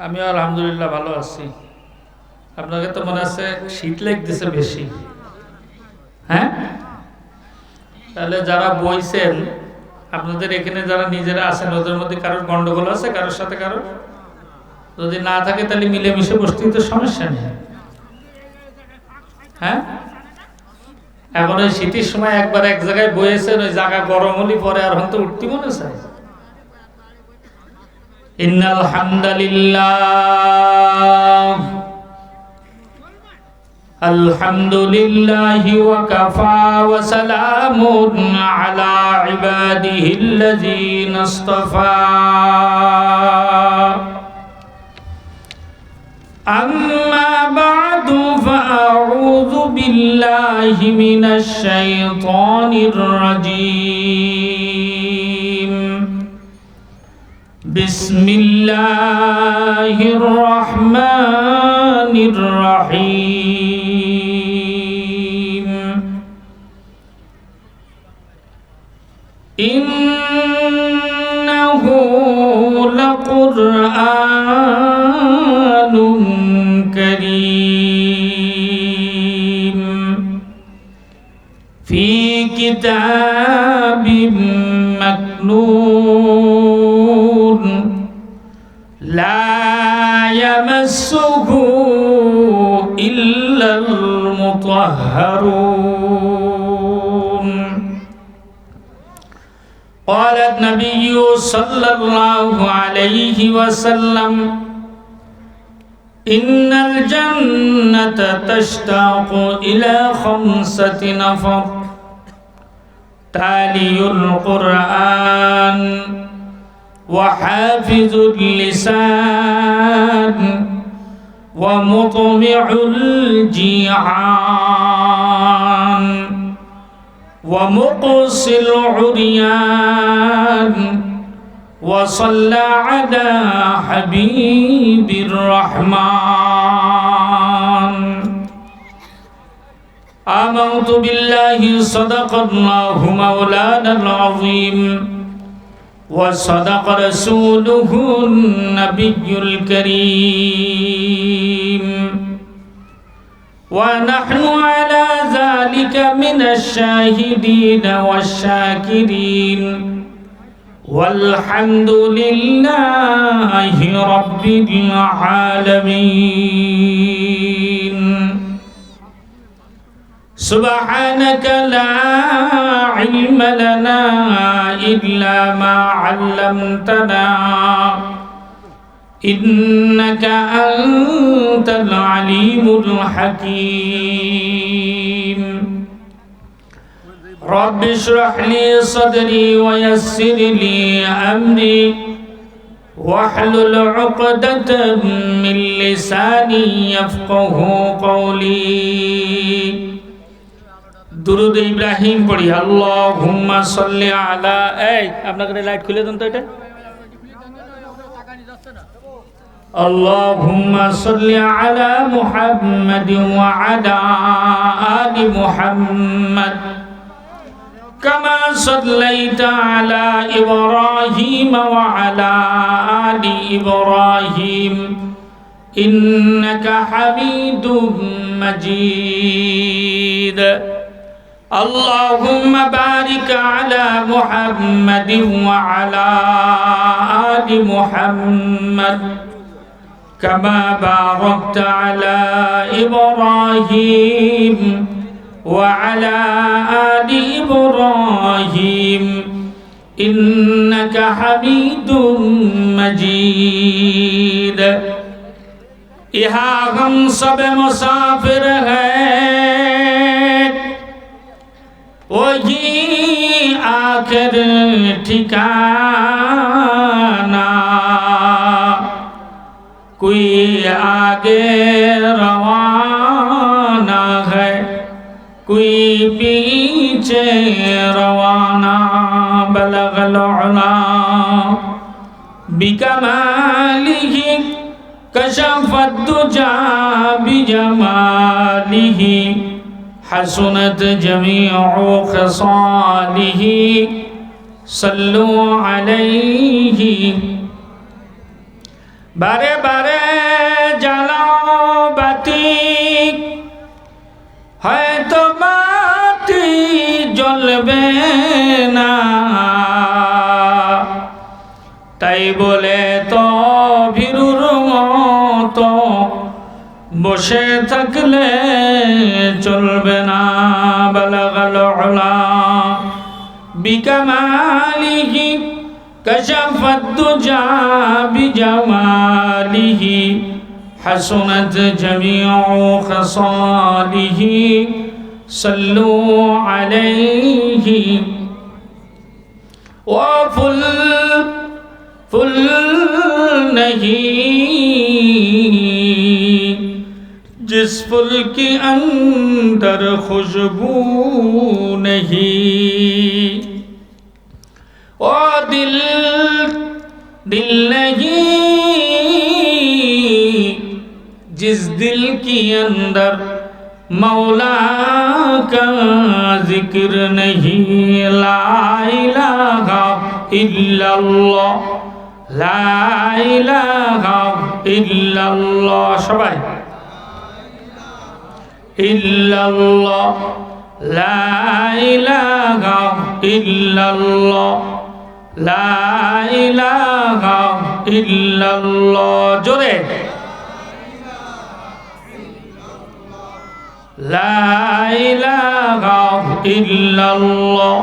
আমিও আলহামদুলিল্লাহ ভালো আছি। আপনাকে তো মনে আছে শীত লাগতেছে বেশি, হ্যাঁ? তাহলে যারা বইছেন, আপনাদের এখানে যারা নিজেরা আছেন, ওদের মধ্যে কারোর গন্ডগোল আছে কারোর সাথে? কারোর যদি না থাকে তাহলে মিলেমিশে বসতেই তো সমস্যা নেই, হ্যাঁ? এখন ওই শীতের সময় একবার এক জায়গায় বইয়েছেন, ওই জায়গা গরম হলে পরে আর হয়তো উঠতে মনে চায়। ইন্নাল হামদুলিল্লাহ আলহামদুলিল্লাহি ওয়া কাফা ওয়া সালামুন আলা ইবাদিহিল্লাযীনা ইসতাফা আম্মা বা'দু ফাআউযু বিল্লাহি মিনাশ শাইতানির রাজীম বিসমিল্লাহির রহমানির রহিম ইন্নাহু লাকুরআনুন কারীম ফি কিতাবিম মাকনুন লা ইয়ামাসসুহু ইল্লাল মুতাহহারুন قال النبي صلى الله عليه وسلم إن الجنة تشتاق إلى 5 نفر تالي القرآن وحافظ اللسان ومطمع الجيعان ومقصي العريان وصلى على حبيب الرحمن آمنت بالله صدق الله مولانا العظيم وصدق رسوله النبي الكريم ونحن على ذلك من الشاهدين والشاكرين والحمد لله رب العالمين سبحانك لا علم لنا إلا ما علمتنا إنك أنت العليم الحكيم رب اشرح لي صدري ويسر لي أمري واحلل عقدة من لساني يفقه قولي দুরূদ ইব্রাহিম পড়ি আল্লাহুম্মা সাল্লি আলা আপনাদের লাইট খুলে দেন তো এটা আল্লাহুম্মা সাল্লি আলা মুহাম্মাদিন ওয়া আলা আলি মুহাম্মাদ কামা সাল্লাইতা আলা ইব্রাহিম ওয়া আলা আলি ইব্রাহিম ইন্নাকা হামিদুম মাজিদ اللهم بارك على محمد وعلى آل محمد كما باركت على إبراهيم وعلى آل إبراهيم إنك حميد مجيد यहाँ हम सब मुसाफिर हैं वही आखिर ठिकाना कोई आगे रवाना है कोई पीछे रवाना बलगल उला बिकमालिही कशफत दुजा बिजमालिही हसनत जमीउ खसालिही सल्लु अलैहि बारे बारे তাই বলে তো ভীরুর মতো বসে থাকলে চলবে না। বালাগাল উলা বিকামালিহি কাশাফাদ দুজা বিজামালিহি হাসুনাত জামিউ খাসালিহি সাল্লু আলাইহি ওয়া ফুল नहीं जिस फूल के अंदर खुशबू नहीं, ओ दिल नहीं जिस दिल के अंदर मौला का जिक्र नहीं। ला इलाहा इल्लल्लाह ला इलाहा इल्लल्लाह সবাই ইল্লাল্লাহ লা ইলাহা ইল্লাল্লাহ লা ইলাহা ইল্লাল্লাহ জোরে লা ইলাহা ইল্লাল্লাহ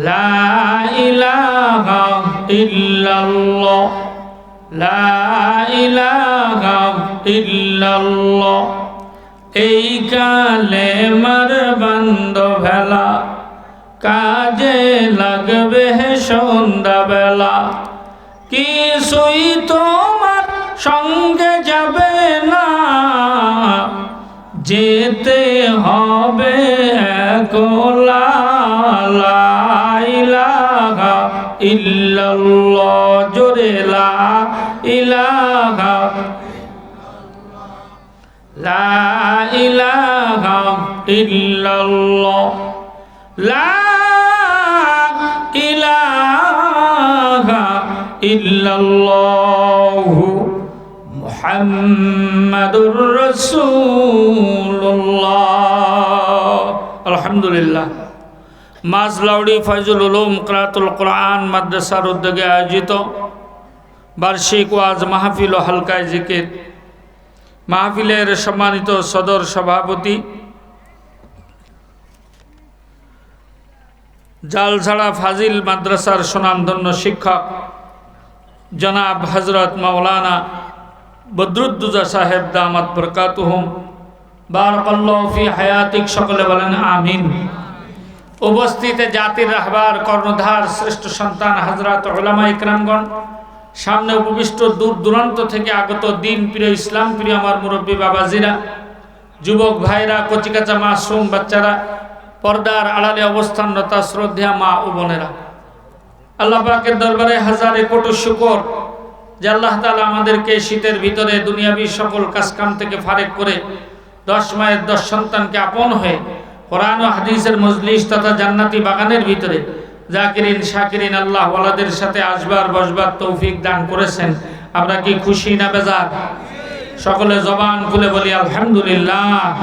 লা ইলাহা ইল্লাল্লাহ লা ইলাহা ইল্লাল্লাহ। এই কালেমার বান্দ ভেলা কাজে লাগবে সন্ধ্যাবেলা, কিছুই তোমার সঙ্গে যাবে না, যেতে হবে একলা। লা ইলাহা ইল্লাল্লাহ জোরে লা ইলাহা লা ইলাহা ইল্লাল্লাহ লা ইলাহা ইল্লাল্লাহ মুহাম্মাদুর রাসূলুল্লাহ। আলহামদুলিল্লাহ। মাজলাউড়ি ফয়জুল উলুম কিরাআতুল কোরআন মাদ্রাসার উদ্যোগে আয়োজিত বার্ষিক ওয়াজ মাহফিল ও হালকায় জিকির মাহফিলের সম্মানিত সদর সভাপতি জালঝাড়া ফাজিল মাদ্রাসার সুনামধন্য শিক্ষক জনাব হযরত মাওলানা বদরুদ্দোজা সাহেব দামাত বরকাতুহুম বারাকাল্লাহু ফি হায়াতিক, সকলে বলেন আমিন। উপস্থিত জাতির রাহবার কর্ণধার শ্রেষ্ঠ সন্তান হযরত উলামা ইকরামগণ, সামনে উপবিষ্ট দূর দূরান্ত থেকে আগত দিন প্রিয় ইসলাম প্রিয় আমার মুরব্বী বাবাজিরা, যুবক ভাইরা, কচিকাচা মাসুম বাচ্চারা, পর্দার আড়ালে অবস্থানরতা শ্রদ্ধা মা ও বোনেরা, আল্লাহ পাকের দরবারে হাজারে কোটি শুকর যে আল্লাহ তাআলা আমাদেরকে শীতের ভিতরে দুনিয়াবী সকল কাজকাম থেকে ফারেক করে 10 মায়ের 10 সন্তানকে আপন হয়ে কোরআন ও হাদিসের মজলিস তথা জান্নাতি বাগানের ভিতরে জাকিরিন শাকিরিন আল্লাহ ওয়ালাদের সাথে আসবার বসবার তৌফিক দান করেছেন। আমরা কি খুশি না বেজার? সকলে জবান খুলে বলি আলহামদুলিল্লাহ।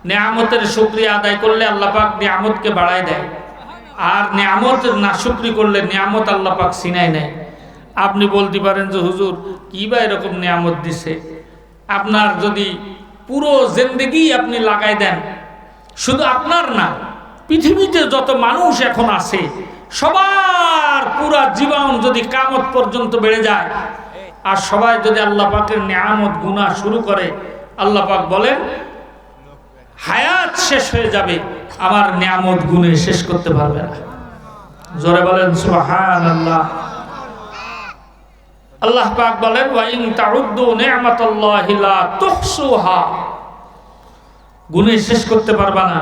নিয়ামতের শুকরিয়া আদায় করলে আল্লাহ পাক নিয়ামতকে বাড়ায় দেয়, আর নিয়ামত না শুকরি করলে নিয়ামত আল্লাহ পাক ছিনায় নেয়। আপনি বলতে পারেন যে হুজুর কি বা এরকম নিয়ামত দিছে। আপনার যদি পুরো জিন্দেগি আপনি লাগাই দেন, শুধু আপনার না, পৃথিবীতে যত মানুষ এখন আছে সবার পুরা জীবন যদি কিয়ামত পর্যন্ত বেড়ে যায় আর সবাই যদি আল্লাহ পাকের নিয়ামত গুনাহ শুরু করে, আল্লাহ পাক বলেন হায়াত শেষ হয়ে যাবে, আমার নিয়ামত গুনে শেষ করতে পারবে না। জোরে বলেন সুবহানাল্লাহ। আল্লাহ পাক বলেন ওয়া ইন তাউদ্দু নি'মাতাল্লাহি লা তুহসুহা, গুনে শেষ করতে পারবে না।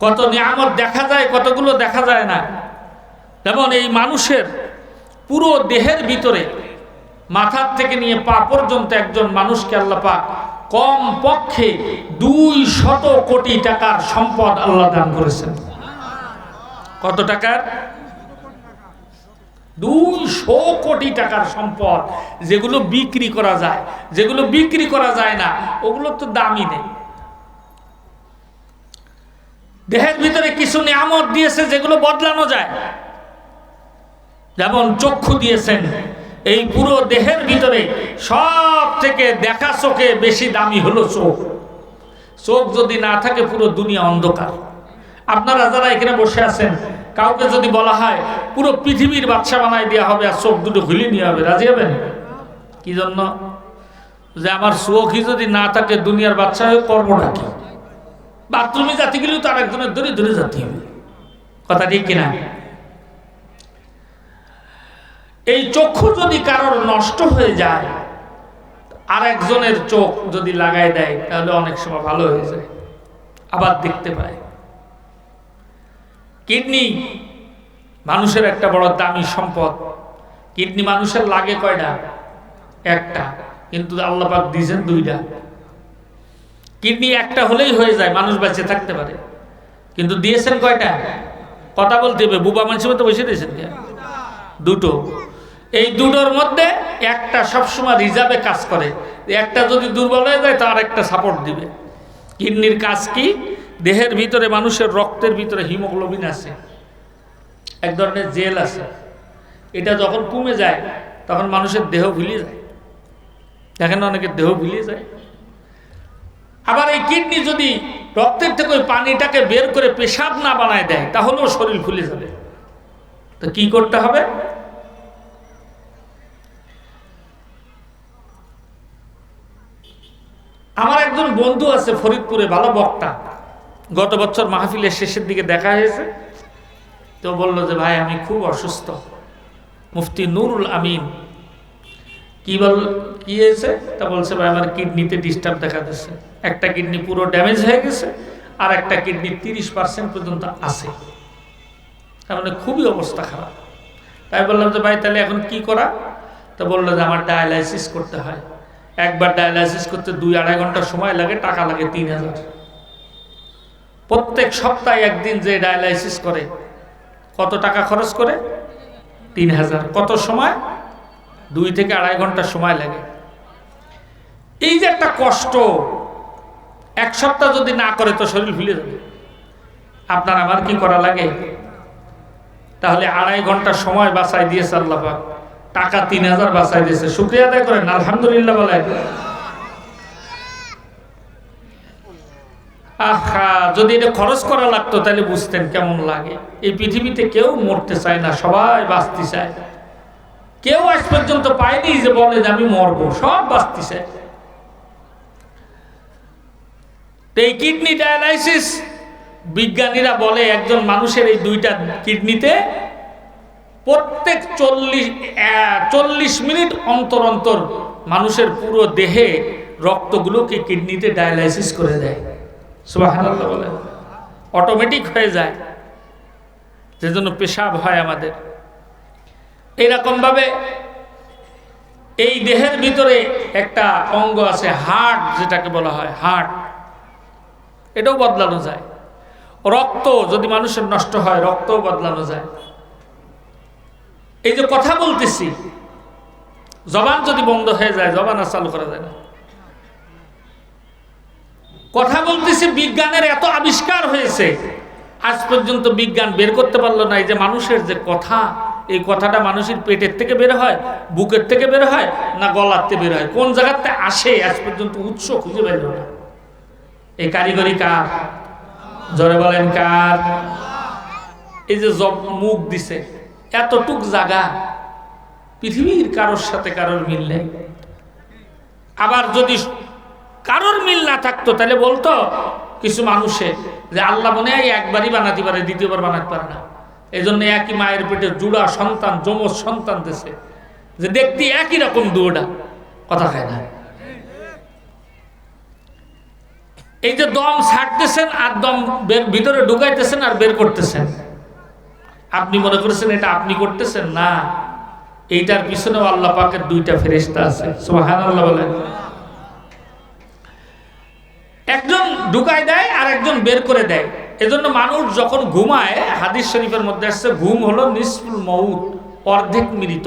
কত নিয়ামত দেখা যায়, কতগুলো দেখা যায় না। যেমন এই মানুষের পুরো দেহের ভিতরে মাথার থেকে নিয়ে পা পর্যন্ত একজন মানুষকে আল্লাহ পাক কম পক্ষে 200 কোটি টাকার সম্পদ আল্লাহ দান করেছেন। কত টাকার? 200 কোটি টাকার সম্পদ, যেগুলো বিক্রি করা যায়, যেগুলো বিক্রি করা যায় না ওগুলো তো দামই নেই। দেহের ভিতরে কিছু নিয়ামত দিয়েছে যেগুলো বদলানো যায়, যেমন চক্ষু দিয়েছেন, এই পুরো দেহের ভিতরে সব থেকে দেখা চোখে বেশি দামি হলো চোখ। চোখ যদি না থাকে পুরো দুনিয়া অন্ধকার। আপনারা যারা এখানে বসে আছেন, কাউকে যদি বলা হয় পুরো পৃথিবীর বাদশা বানাই দেওয়া হবে আর চোখ দুটো খুলে নিয়ে হবে, রাজি হবেন? কি জন্য? যে আমার চোখই যদি না থাকে দুনিয়ার বাদশা হয়ে করবোটা কি? বাথরুমে জাতি গেলেও তো আরেকজনের ধরে ধরে যেতে হবে, কথা ঠিক কিনা? এই চক্ষু যদি কারোর নষ্ট হয়ে যায়, আর একজনের চোখ যদি লাগাই দেয়, তাহলে অনেক সময় ভালো হয়ে যায়, আবার দেখতে পায়। কিডনি মানুষের একটা বড় দামি সম্পদ। কিডনি মানুষের লাগে কয়টা? একটা, কিন্তু আল্লাহ পাক দিয়েছেন দুইটা। কিডনি একটা হলেই হয়ে যায়, মানুষ বেঁচে থাকতে পারে, কিন্তু দিয়েছেন কয়টা? কথা বলতে হবে, বুবা মানুষের তো বসে দিয়েছেন দুটো। এই দুটোর মধ্যে একটা সবসময় রিজার্ভে কাজ করে, একটা যদি দুর্বল হয়ে যায় তো আরেকটা সাপোর্ট দিবে। কিডনির কাজ কি? দেহের ভিতরে, মানুষের রক্তের ভিতরে হিমোগ্লোবিন আছে, এক ধরনের জেল আছে। এটা যখন কমে যায় তখন মানুষের দেহ ভুলিয়ে যায়। দেখেন অনেকের দেহ ভুলিয়ে যায়। আবার এই কিডনি যদি রক্তের থেকে ওই পানিটাকে বের করে পেশাব না বানায় দেয়, তাহলেও শরীর ফুলে যাবে। তো কি করতে হবে? আমার একজন বন্ধু আছে ফরিদপুরে, ভালো বক্তা। গত বছর মাহফিলের শেষের দিকে দেখা হয়েছে, তো বলল যে ভাই আমি খুব অসুস্থ। মুফতি নুরুল আমিন। কি হয়েছে? তা বলছে ভাই আমার কিডনিতে ডিস্টার্ব দেখা দিচ্ছে, একটা কিডনি পুরো ড্যামেজ হয়ে গেছে, আর একটা কিডনি 30% পর্যন্ত আছে, তার মানে খুবই অবস্থা খারাপ। তাই বললাম যে ভাই তাহলে এখন কি করা? তো বললো যে আমার ডায়ালাইসিস করতে হয়। একবার ডায়ালাইসিস করতে 2-2.5 ঘন্টা সময় লাগে, টাকা লাগে 3000। প্রত্যেক সপ্তাহে একদিন যে ডায়ালাইসিস করে কত টাকা খরচ করে? 3000। কত সময়? 2 থেকে 2.5 ঘন্টা সময় লাগে। এই যে একটা কষ্ট, এক সপ্তাহ যদি না করে তো শরীর ভুলে যাবে। আপনার আমার কি করা লাগে? তাহলে 2.5 ঘন্টা সময় বাঁচাই দিয়েছে আল্লাহ পাক, টাকা 3000 বাঁচাই দিয়েছে। শুকরিয়া আদায় করেন, আলহামদুলিল্লাহ বলেন। আহা, যদি এটা খরচ করা লাগতো তাহলে বুঝতেন কেমন লাগে। এই পৃথিবীতে কেউ মরতে চায় না, সবাই বাঁচতে চায়। কেউ আজ পর্যন্ত পায়নি যে বলে যে আমি মরবো, সব বাঁচতে চায়। এই কিডনি ডায়ালাইসিস, বিজ্ঞানীরা বলে একজন মানুষের এই দুইটা কিডনিতে প্রত্যেক 40 মিনিট অন্তর অন্তর মানুষের পুরো দেহে রক্তগুলোকে কিডনিতে ডায়ালাইসিস করে দেয়। সুবহানাল্লাহ বলে, অটোমেটিক হয়ে যায়, যেজন্য পেশাব হয় আমাদের। এইরকম ভাবে এই দেহের ভিতরে একটা অঙ্গ আছে হার্ট, যেটাকে বলা হয় হার্ট, এটাও বদলানো যায়। রক্ত যদি মানুষের নষ্ট হয়, রক্তও বদলানো যায়। এই যে কথা বলতেছি, জবান যদি বন্ধ হয়ে যায়, জবান আর চালু করা যায় না। কথা বলতেছি, বিজ্ঞানের এত আবিষ্কার হয়েছে, আজ পর্যন্ত বিজ্ঞান বের করতে পারলো না এই যে মানুষের যে কথা, এই কথাটা মানুষের পেটের থেকে বের হয়, বুকের থেকে বের হয়, না গলার থেকে বের হয়, কোন জায়গাতে আসে, আজ পর্যন্ত উৎস খুঁজে বের হয় না। এই কারিগরি কার? জোরে বলেন কার? এই যে মুখ দিছে, এতটুক জায়গা পৃথিবীর কারোর সাথে কারোর মিল নেই। আবার যদি কারোর মিল না থাকতো তাহলে বলতো কিছু মানুষে যে আল্লাহ মনে হয় একবারই বানাতে পারে, দ্বিতীয়বার বানাতে পারে না। এই জন্য একই মায়ের পেটে জুড়া সন্তান, যমজ সন্তান দিছে, যে দেখতে একই রকম দুটা, কথা খায় না। এই যে দম ছাড়তেছেন আর দম ভিতরে ঢুকাইতেছেন আর বের করতেছেন, আপনি মনে করেছেন এটা আপনি করতেছেন? না, এইটার পিছনেও আল্লাহ পাকের 2টা ফেরেশতা আছে। সুবহানাল্লাহ বলেন। একজন ঢুকায় দেয় আর একজন বের করে দেয়। এজন্য মানুষ যখন ঘুমায়, হাদিস শরীফের মধ্যে আসছে ঘুম হলো নিসফুল মউত, অর্ধেক মৃত।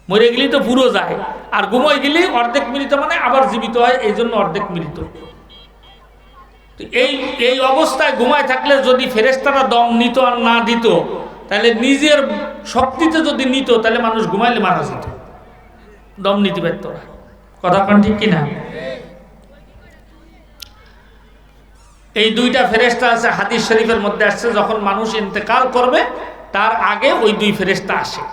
মরে গেলেই তো পুরো যায়, আর ঘুমাই গেলে অর্ধেক মৃত, মানে আবার জীবিত হয়, এই জন্য অর্ধেক মৃত। এই অবস্থায় ঘুমায় থাকলে যদি ফেরেশতারা দম নিত আর না দিত, তাহলে নিজের শক্তিতে যদি নিত তাহলে মানুষ ঘুমাইলে মারা যেত, দম নিতে পারত না। কথা কোন ঠিক কিনা? এই দুইটা ফেরেশতা আছে, হাদিস শরীফের মধ্যে আসছে যখন মানুষ ইন্তেকাল করবে তার আগে ওই দুই ফেরেশতা আসে,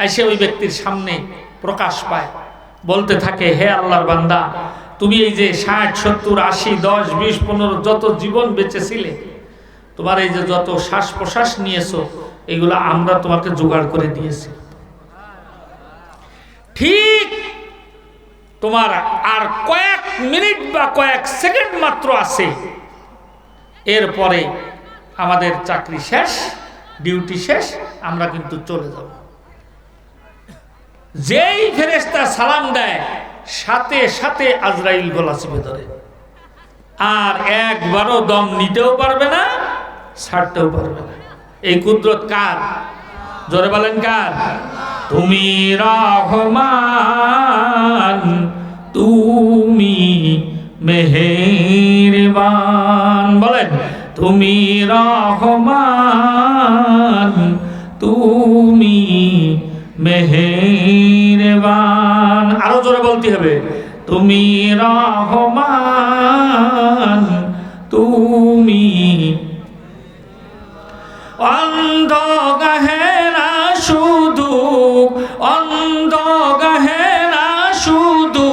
এসে ওই ব্যক্তির সামনে প্রকাশ পায়, বলতে থাকে, হে আল্লাহর বান্দা, তুমি এই যে 60, 70, 80, 10, 20, 15 যত জীবন বেঁচেছিলে, তোমার এই যে যত শ্বাস প্রশ্বাস নিয়েছো, এগুলো আমরা তোমাকে জোগাড় করে দিয়েছি। ঠিক তোমার আর কয়েক মিনিট বা কয়েক সেকেন্ড মাত্র আছে, এরপরে আমাদের চাকরি শেষ, ডিউটি শেষ, আমরা কিন্তু চলে যাব। যেই ফেরেশতা সালাম দেয় সাথে সাথে আজরাইল গলা চেপে ধরে, আর একবারও দম নিতেও পারবে না, ছাড়তেও পারবে না। এই কুদরত কার? জোরে বলেন কার? তুমি রহমান, তুমি মেহেরবান। বলেন, তুমি রহমান, তুমি মেহেরবান। আরো জোরে বলতে হবে, তুমি রহমান, তুমি অন্ধ গাহে না শুধু, অন্ধ গাহে না শুধু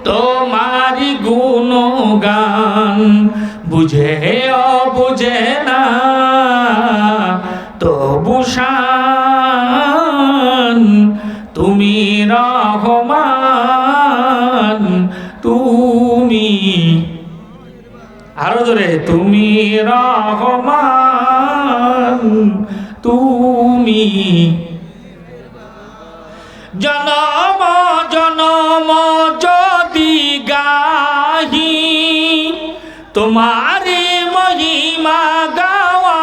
তোমারি গুণগান, বুঝে বুঝে না তবু শান, তুমি রহমান, তুমি, আরো জোরে, তুমি রহমান, তুমি জনম জনম যদি গাহি, তোমারি মহিমা গাওয়া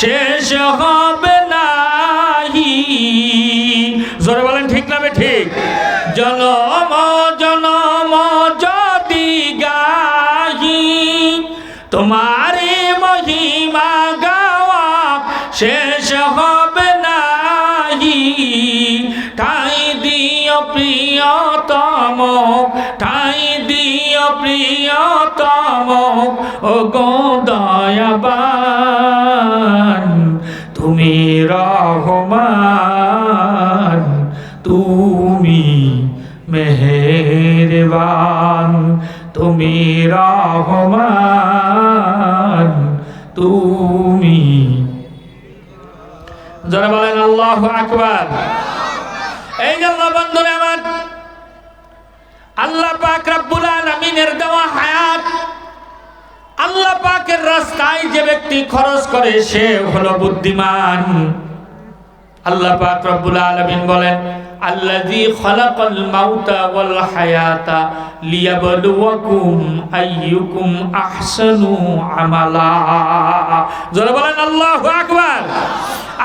শেষ হবে নাহি। জোরে বলেন, ঠিক না ঠিক? জনম জনম যদি গাহি, তোমারি মহিমা গাওয়া শেষ হবে নাহি। ঠাই দিও প্রিয়তম, ঠাই দিও প্রিয়তম, ও গো দয়াবান, তুমি রহমান, তুমি মেহেরবান, তুমি রহমান, তুমি। যারা বলেন আল্লাহু আকবার। এই জন্য বন্ধুরা আমার, আল্লাহ পাক রব্বুল আলামিনের দেওয়া হায়াত, আল্লাহ পাকের রাস্তায় যে ব্যক্তি খরচ করে সে হলো বুদ্ধিমান। আল্লাহ পাক রব্বুল আলামিন বলেন, আল্লাযী খালাকাল মাউতা ওয়াল হায়াতা লিয়াবলুয়াকুম আইয়ুকুম আহসানু আমালা। যারা বলেন আল্লাহু আকবার।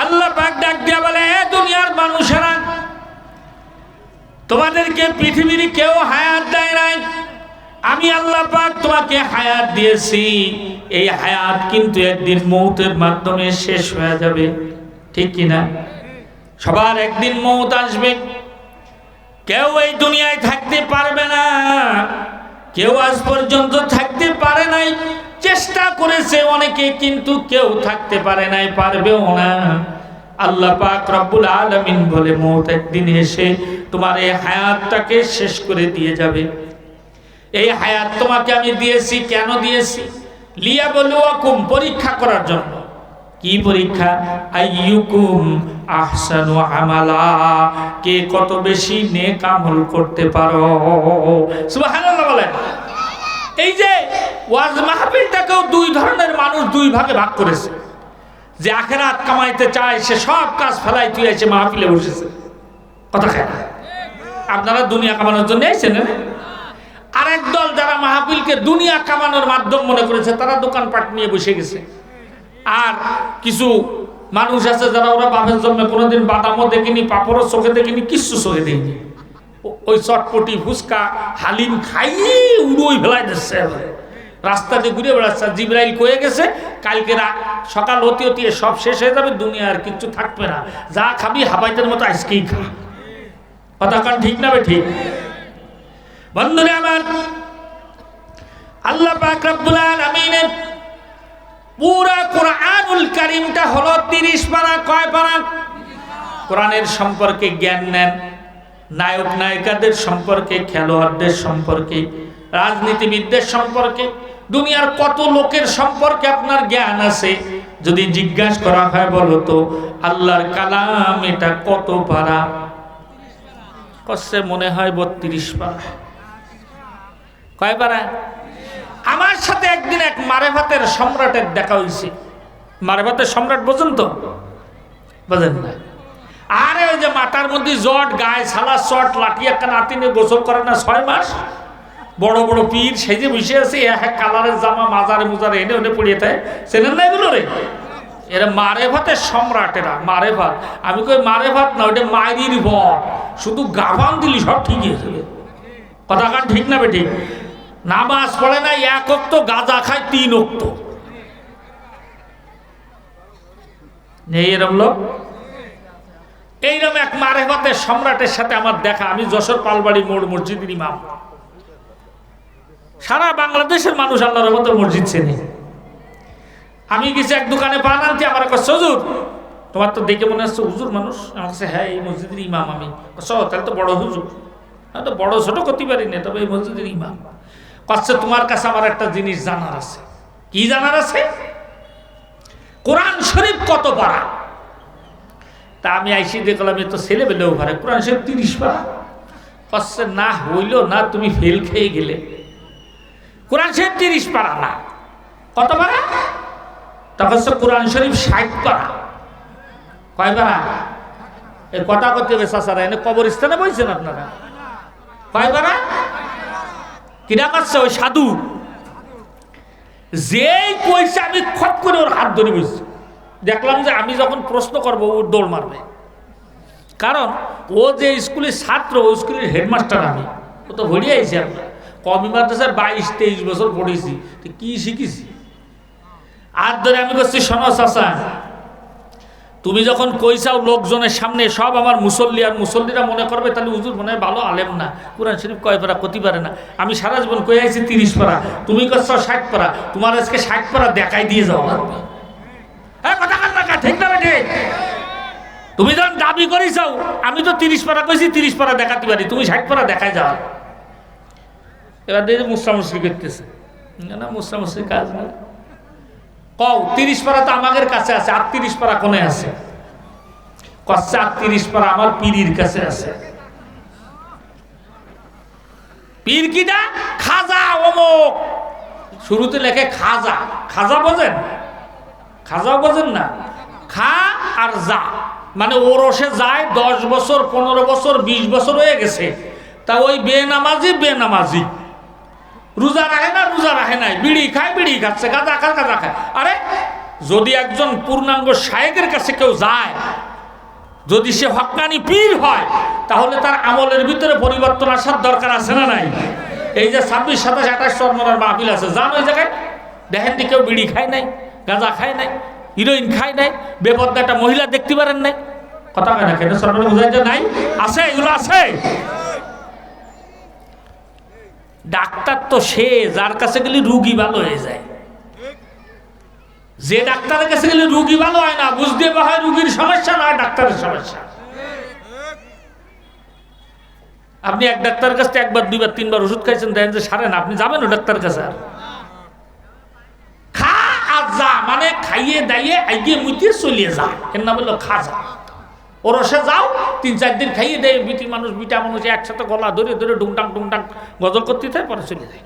আল্লাহ পাক ডাক দিয়া বলে, হে দুনিয়ার মানুষেরা, তোমাদেরকে পৃথিবীর কেউ হায়াত দেয় নাই, আমি আল্লাহ পাক তোমাকে হায়াত দিয়েছি। এই হায়াত কিন্তু একদিন মৌতের মাধ্যমে শেষ হয়ে যাবে, ঠিক কিনা? সবার একদিন মৌত আসবে, কেউ এই দুনিয়ায় থাকতে পারবে না, কেউ আজ পর্যন্ত থাকতে পারে নাই, চেষ্টা করেছে অনেকে কিন্তু কেউ থাকতে পারে নাই, পারবেও না। আল্লাহ পাক রব্বুল আলামিন বলে, মৌত একদিন এসে তোমার এই হায়াতটাকে শেষ করে দিয়ে যাবে। এই হায়াত তোমাকে আমি দিয়েছি, কেন দিয়েছি? লিয়াবলুয়াকুম, পরীক্ষা করার জন্য। কি পরীক্ষা? আইয়ুকুম আহসানু আমালা, কে কত বেশি নেক আমল করতে পারো। সুবহানাল্লাহ বলেন। এই যে ওয়াজ মাহফিলটাকেও দুই ধরনের মানুষ দুই ভাগে ভাগ করেছে। যে আখিরাত কামাইতে চায় সে সব কাজ ফেলাই তুই এসে মাহফিলে বসেছে, কথা খায় না। আপনারা দুনিয়া কামানোর জন্য এসেছেন। আরেক দল যারা মাহফিলকে দুনিয়া কামানোর মাধ্যম মনে করেছে, তারা দোকানপাট নিয়ে বসে গেছে। আর কিছু মানুষ আছে যারা ওরা বাপের জন্মে কোনোদিন বাদামও দেখিনি, পাপড়ও চোখে দেখিনি, কিচ্ছু চোখে দেখিনি, ওই চটপটি ফুচকা হালিম খাইয়ে উড়োই ফেলাই দিচ্ছে। রাস্তা দিয়ে ঘুরে বেড়াচ্ছে। জিবরাইল কয়ে গেছে কালকে সকাল হতে হতে সব শেষ হয়ে যাবে, দুনিয়া আর কিচ্ছু থাকবে না, যা খাবি হাবাইতের মতো আজকেই খা। কথা কান ঠিক না ঠিক? বন্ধুরা আমার, আল্লাহ পাক রব্বুল আলামিনের পুরা কোরআনুল কারীমটা হলো 30 পারা। কয় পারা? কোরআনের সম্পর্কে জ্ঞান নেন, নায়ক নায়িকাদের সম্পর্কে, খেলোয়াড়দের সম্পর্কে, রাজনীতিবিদদের সম্পর্কে, দুনিয়ার কত লোকের সম্পর্কে আপনার জ্ঞান আছে। যদি জিজ্ঞাসা করা হয় বলো তো আল্লাহর কালাম এটা কত পারা? কষ্টে মনে হয় 32 পারা। কয় পারা? আমার সাথে একদিন এক মারেফাতের সম্রাটের দেখা হয়েছে। মারেফাতের সম্রাট বোঝেন তো? বোঝেন না? আরে ওই যে মাথার মধ্যে জট, গায়ে সালা চট, লাঠি একটা নাতিনে গোসল করে না 6 মাস, বড় বড় পীর সেজে বসে আছে, এক কালারের জামা মাজারে মুজারে এনে ওনে পড়িয়ে থাকে। চেনেন না এগুলো রে? এরা মারেফাতের সম্রাট, এরা মারেফাত। আমি কই মারেফাত না, ওইটা মায়ের ভর, শুধু গাভান দিলি সব ঠিক হয়ে যাবে। কথা কান ঠিক না বেঠিক? নামাজ পড়ে না 1 ওয়াক্ত, গাঁজা খায় 3 ওয়াক্ত। নেই এরম লোক? এইরকম এক মারেফাতের সম্রাটের সাথে আমার দেখা। আমি যশোর পালবাড়ি মোড় মসজিদের ইমাম। সারা বাংলাদেশের মানুষ আল্লাহর রহমতে মসজিদ চেনে। আমি গেছি এক দোকানে পান আনতে, আমার কাছে হুজুর তোমার তো দেখে মনে হচ্ছে হুজুর মানুষ। আমার কাছে হ্যাঁ, এই মসজিদের ইমাম আমি। তাহলে তো বড় হুজুর। আমি তো বড় ছোট করতে পারি না, তবে এই মসজিদের ইমাম। কাছে তোমার কাছে আমার একটা জিনিস জানার আছে। কি জানার আছে? কোরআন শরীফ কত পারা? তা আমি আইসি দেখলাম এ তো ছেলেবেলেও পারে, কোরআন শরীফ 30 পারা। কাছে না হইল না, তুমি ফেল খেয়ে গেলে। কোরআন শরীফ 30 পারা না, কত পারা? তখন কোরআন শরীফ 60 পারা। কয় পারা? এই কথা করতে হবে চাচারা, এনে কবরস্থানে বলছেন আপনারা। কয় পারা? কিনা করছে ওই সাধু যেই কইছে, আমি খট করে ওর হাত ধরে বসছি। দেখলাম যে আমি যখন প্রশ্ন করবো ও দৌড় মারবে, কারণ ও যে স্কুলের ছাত্র, ও স্কুলের হেডমাস্টার আমি। ও তো ভরিয়ে আইছি আমরা কমি মাদ্রাসায় 22-23 বছর পড়েছি, তো কি শিখেছি। আর ধরে আমি করছি, শোনো চাচা, তুমি যখন কইসাও লোকজনের সামনে সব আমার মুসল্লি, আর মুসল্লিরা মনে করবে তাহলে হুজুর মনে হয় ভালো আলেম না, কোরআন শরীফ কয় পারা করতে পারে না। আমি সারা জীবন কই আইছি 30 পারা, তুমি করছো 60 পারা। তোমার আজকে 60 পারা দেখাই দিয়ে যাও লাগবে। হ্যাঁ, কথা কান না, ঠিক না বেঠে? তুমি যখন দাবি করেছাও আমি তো 30 পারা কইছি, 30 পারা দেখাতে পারি, তুমি 60 পারা দেখাই যাও। এবার দেখে মুসরামুসরি করতেছে না, মুসরামুসরি কাজ না। কও 30 পারা তো আমাদের কাছে আছে, 38 পারা কোনে আছে? কচ্ছে 38 পারা আমার পীরের কাছে আছে। পীর কিনা? খাজা অমুক। শুরুতে লেখে খাজা। খাজা বোঝেন? খাজাও বোঝেন না? খা আর যা মানে ওরসে যায় 10 বছর 15 বছর 20 বছর হয়ে গেছে, তা ওই বেনামাজি বেনামাজি, রোজা রাখে না রোজা রাখে নাই, বিড়ি খায় বিড়ি খাচ্ছে, গাঁজা খায় গাঁজা খায়। আরে যদি একজন পূর্ণাঙ্গ শায়েকের কাছে কেউ যায়, যদি সে হক্কানি পীর হয়, তাহলে তার আমলের ভিতরে পরিবর্তন আসার দরকার আছে না নাই? এই যে 26, 27, 28 চরমনার মাহফিল আছে, যান ওই জায়গায় দেখেন কেউ বিড়ি খায় নাই, গাঁজা খায় নাই, হিরোইন খায় নাই, বেপর্দা একটা মহিলা দেখতে পারেন নাই। কথা হয় না কেন? চরমনা বুঝাইতে নাই? আছে, এগুলো আছে। ডাক্তার তো সে যার কাছে গেলে রুগী ভালো হয়ে যায়। যে ডাক্তারের কাছে গেলে রুগী ভালো হয় না, বুঝতে হয় রুগীর সমস্যা নয় ডাক্তারের সমস্যা। আপনি এক ডাক্তারের কাছে 1 বার 2 বার 3 বার ওষুধ খাইছেন, দেখেন যে সারে না, আপনি যাবেন ও ডাক্তারের কাছে। আর খা আর যা মানে খাইয়ে দাইয়ে আইয়ে মুইতে চলিয়ে যা, এর নাম হলো খাজা। ওরসে যাও 3-4 দিন খাইয়ে দেয়, বিটি মানুষ বিটা মানুষ একসাথে গলা ধরে ধরে ডুংটাং ডুংটাং গজল করতে থাকে, পরে চলে যায়,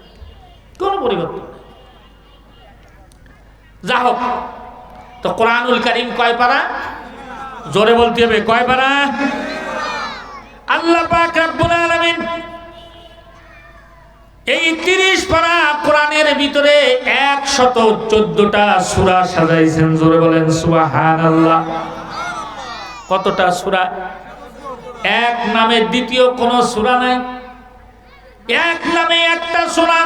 কোনো পরিবর্তন। যা হোক, তো কোরআনুল কারীম কয় পারা? জোরে বলতে হবে, কয় পারা? আল্লাহ পাক রব্বুল আলামিন এই 30 পারা কোরআনের ভিতরে 114টা সূরা সাজাইছেন। জোরে বলেন সুবহানাল্লাহ। কতটা সূরা? এক নামে দ্বিতীয় কোন সূরা নাই, এক নামে একটা সূরা,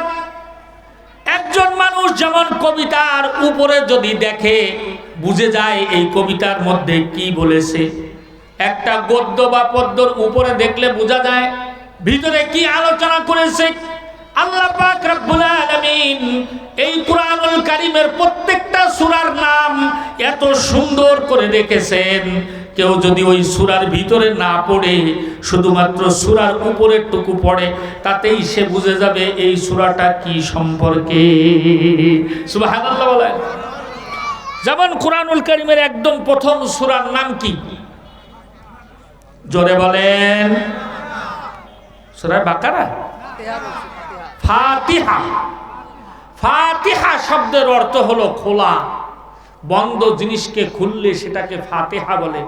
একজন মানুষ যেমন কবিতার উপরে যদি দেখে বুঝে যায় এই কবিতার মধ্যে কি বলেছে, একটা গদ্য বা পদ্যর উপরে দেখলে বোঝা যায় ভিতরে কি আলোচনা করেছে। আল্লাহ পাক রব্বুল আলামিন এই কুরআনুল কারীমের প্রত্যেকটা সূরার নাম এত সুন্দর করে রেখেছেন, কেউ যদি ওই সূরার ভিতরে না পড়ে শুধুমাত্র সূরার উপরের টুকু পড়ে তাতেই সে বুঝে যাবে এই সূরাটা কি সম্পর্কে। সুবহানাল্লাহ বলেন। যেমন কুরআনুল কারীমের একদম প্রথম সূরার নাম কি? জোরে বলেন। সূরা বাকারা, ফাতিহা। ফাতিহা শব্দের অর্থ হলো খোলা, বন্ধ জিনিসকে খুললে সেটাকে ফাতিহা বলে।